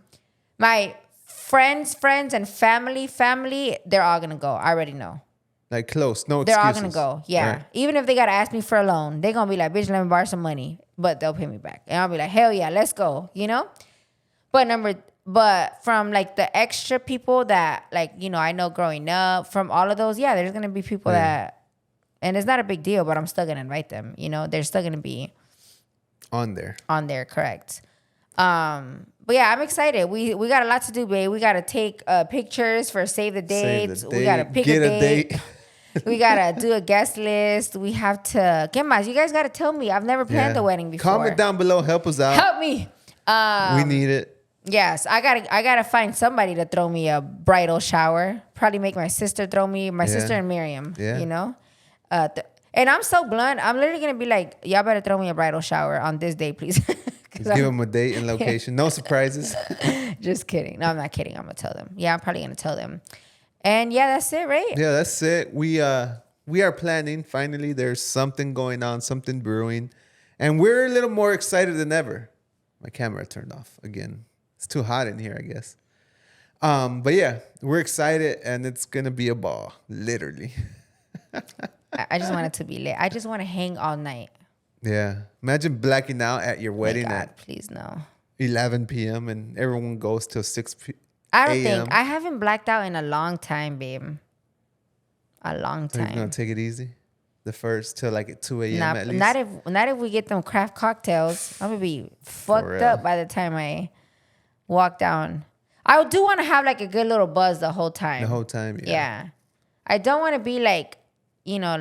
my friends, and family, they're all gonna go. I already know. Like close, no they're excuses. All gonna go, yeah. Right. Even if they gotta ask me for a loan, they're gonna be like, bitch, let me borrow some money. But they'll pay me back. And I'll be like, hell yeah, let's go, you know? But But from like the extra people that like, you know, I know growing up, from all of those, yeah, there's going to be people that, and it's not a big deal, but I'm still going to invite them. You know, they're still going to be on there, correct. But yeah, I'm excited. We got a lot to do, babe. We got to take pictures for Save the Dates. We got to pick a date. We got to do a guest list. We have to, ¿qué más? You guys got to tell me. I've never planned a wedding before. Comment down below. Help us out. Help me. We need it. Yes, I gotta find somebody to throw me a bridal shower. Probably make my sister throw me, sister and Miriam. Yeah. You know, and I'm so blunt. I'm literally gonna be like, y'all better throw me a bridal shower on this day, please. Give them a date and location. No surprises. Just kidding. No, I'm not kidding. I'm gonna tell them. Yeah, I'm probably gonna tell them. And yeah, that's it, right? Yeah, that's it. We are planning. Finally, there's something going on, something brewing, and we're a little more excited than ever. My camera turned off again. It's too hot in here, I guess. But yeah, we're excited and it's going to be a ball, literally. I just want it to be lit. I just want to hang all night. Yeah. Imagine blacking out at your wedding at please no. 11 p.m. and everyone goes till 6 p.m. I don't think. I haven't blacked out in a long time, babe. A long time. So you're going to take it easy? The first till like at 2 a.m. at least? Not if we get them craft cocktails. I'm going to be fucked up by the time I walk down. I do want to have like a good little buzz the whole time. The whole time, yeah. Yeah. I don't want to be like, you know,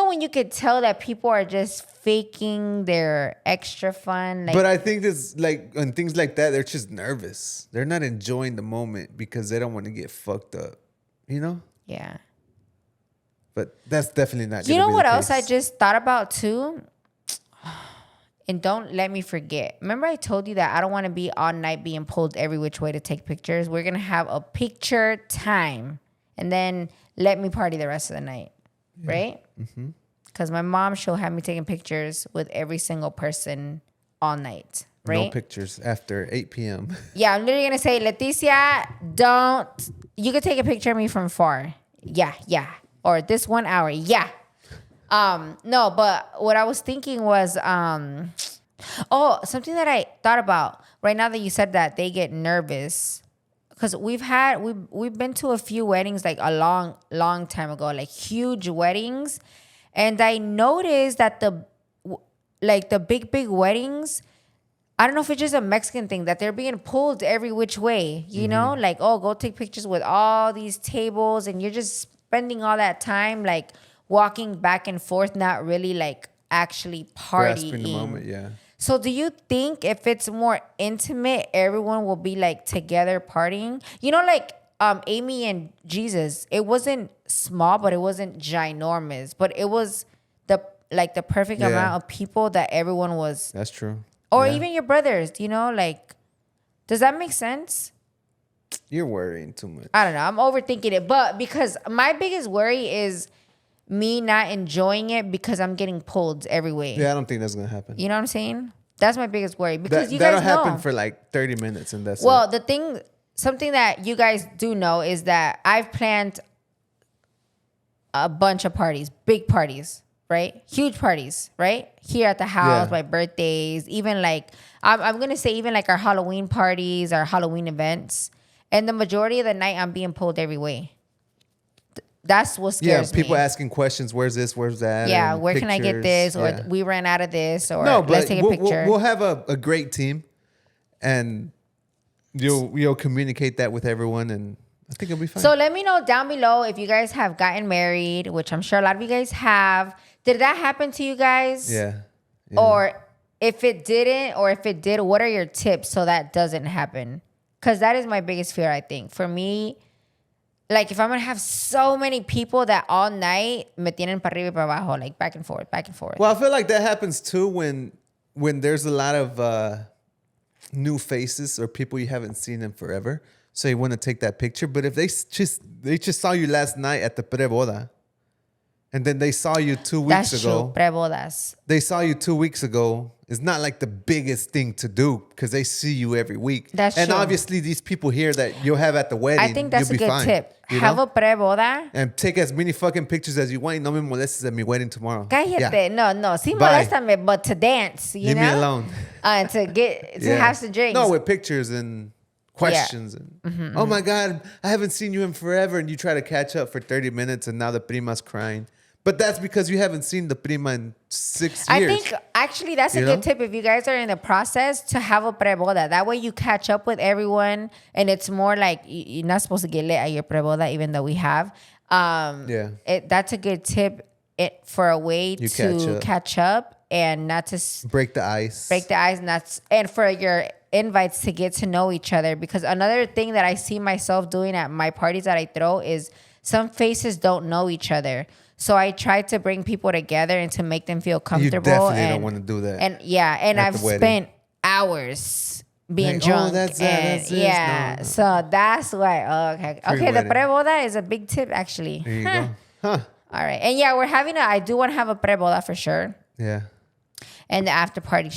when you could tell that people are just faking their extra fun. Like, but I think this, like, on things like that, they're just nervous. They're not enjoying the moment because they don't want to get fucked up, you know? Yeah. But that's definitely not. You know what else I just thought about too? And don't let me forget. Remember I told you that I don't want to be all night being pulled every which way to take pictures. We're going to have a picture time. And then let me party the rest of the night. Yeah. Right? Because my mom, she'll have me taking pictures with every single person all night. Right? No pictures after 8 p.m. Yeah, I'm literally going to say, Leticia, you can take a picture of me from far. Yeah. Or this 1 hour. Yeah. No, but what I was thinking was, something that I thought about right now that you said that they get nervous, because we've been to a few weddings like a long time ago, like huge weddings, and I noticed that the big weddings, I don't know if it's just a Mexican thing that they're being pulled every which way, you know, like, oh, go take pictures with all these tables, and you're just spending all that time like walking back and forth, not really like actually partying. Grasping the moment, yeah. So do you think if it's more intimate, everyone will be like together partying? You know, like Amy and Jesus, it wasn't small, but it wasn't ginormous, but it was the perfect amount of people that everyone was. That's true. Or even your brothers, you know, like, does that make sense? You're worrying too much. I don't know. I'm overthinking it, but because my biggest worry is me not enjoying it because I'm getting pulled every way. Yeah, I don't think that's gonna happen. You know what I'm saying? That's my biggest worry because you that'll guys know. happen for like 30 minutes and that's well, it. Something that you guys do know is that I've planned a bunch of parties, big parties, right? Huge parties, right? Here at the house, my birthdays, even like, I'm gonna say even like our Halloween parties, our Halloween events. And the majority of the night, I'm being pulled every way. That's what scares me. Yeah, people asking questions. Where's this? Where's that? Yeah, where can I get this? Or we ran out of this. Or let's take a picture. We'll have a great team. And you'll communicate that with everyone. And I think it'll be fine. So let me know down below if you guys have gotten married, which I'm sure a lot of you guys have. Did that happen to you guys? Yeah. Or if it didn't, or if it did, what are your tips so that doesn't happen? Because that is my biggest fear, I think. For me, like if I'm going to have so many people that all night me tienen para arriba y para abajo, like back and forth. Well, I feel like that happens too when there's a lot of new faces or people you haven't seen in forever. So you want to take that picture. But if they just saw you last night at the pre-boda, and then they saw you 2 weeks ago. That's true, pre-bodas. They saw you 2 weeks ago. It's not like the biggest thing to do because they see you every week. That's true. And obviously these people here that you'll have at the wedding, I think that's a good tip. Have a pre-boda. And take as many fucking pictures as you want. No me molestes at mi wedding tomorrow. Cállate. Yeah. No. Sí moléstame, but to dance, you Leave know? me alone. To have some drinks. No, with pictures and questions. And, oh my God, I haven't seen you in forever. And you try to catch up for 30 minutes and now the prima's crying. But that's because you haven't seen the prima in 6 years. I think actually that's a good tip if you guys are in the process to have a preboda. That way you catch up with everyone and it's more like you're not supposed to get late at your preboda even though we have. That's a good tip for a way to catch up and not to break the ice. And for your invites to get to know each other. Because another thing that I see myself doing at my parties that I throw is some faces don't know each other. So I try to bring people together and to make them feel comfortable. You definitely don't want to do that. And I've spent hours being drunk. That's No. So that's why. Okay, the pre-boda is a big tip actually. There you go. Huh. All right. And yeah, I do want to have a pre-boda for sure. Yeah. And the after party,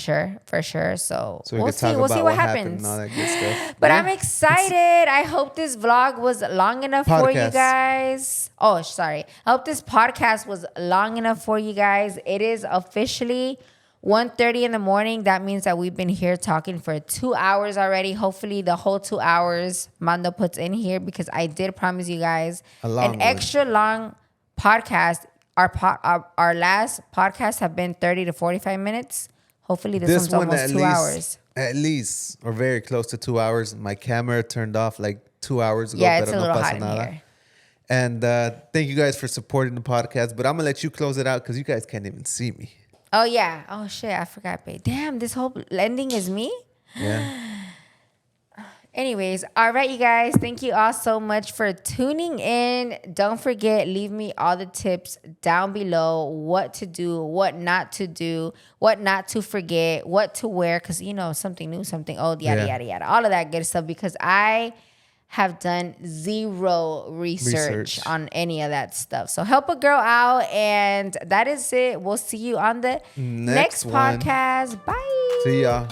for sure. So we'll see what happens. And all that good stuff. But I'm excited. I hope this vlog was long enough for you guys. Oh, sorry. I hope this podcast was long enough for you guys. It is officially 1:30 in the morning. That means that we've been here talking for 2 hours already. Hopefully the whole 2 hours Mando puts in here because I did promise you guys an extra long podcast. Our last podcast have been 30 to 45 minutes. Hopefully this one's almost 2 hours. At least, or very close to 2 hours. My camera turned off like 2 hours ago. Yeah, it's a little hot in here. And thank you guys for supporting the podcast. But I'm going to let you close it out because you guys can't even see me. Oh, yeah. Oh, shit. I forgot, babe. Damn, this whole ending is me? Yeah. Anyways, all right, you guys. Thank you all so much for tuning in. Don't forget, leave me all the tips down below. What to do, what not to do, what not to forget, what to wear. Because, something new, something old, yada, yada, yada. All of that good stuff. Because I have done zero research on any of that stuff. So help a girl out. And that is it. We'll see you on the next podcast. Bye. See y'all.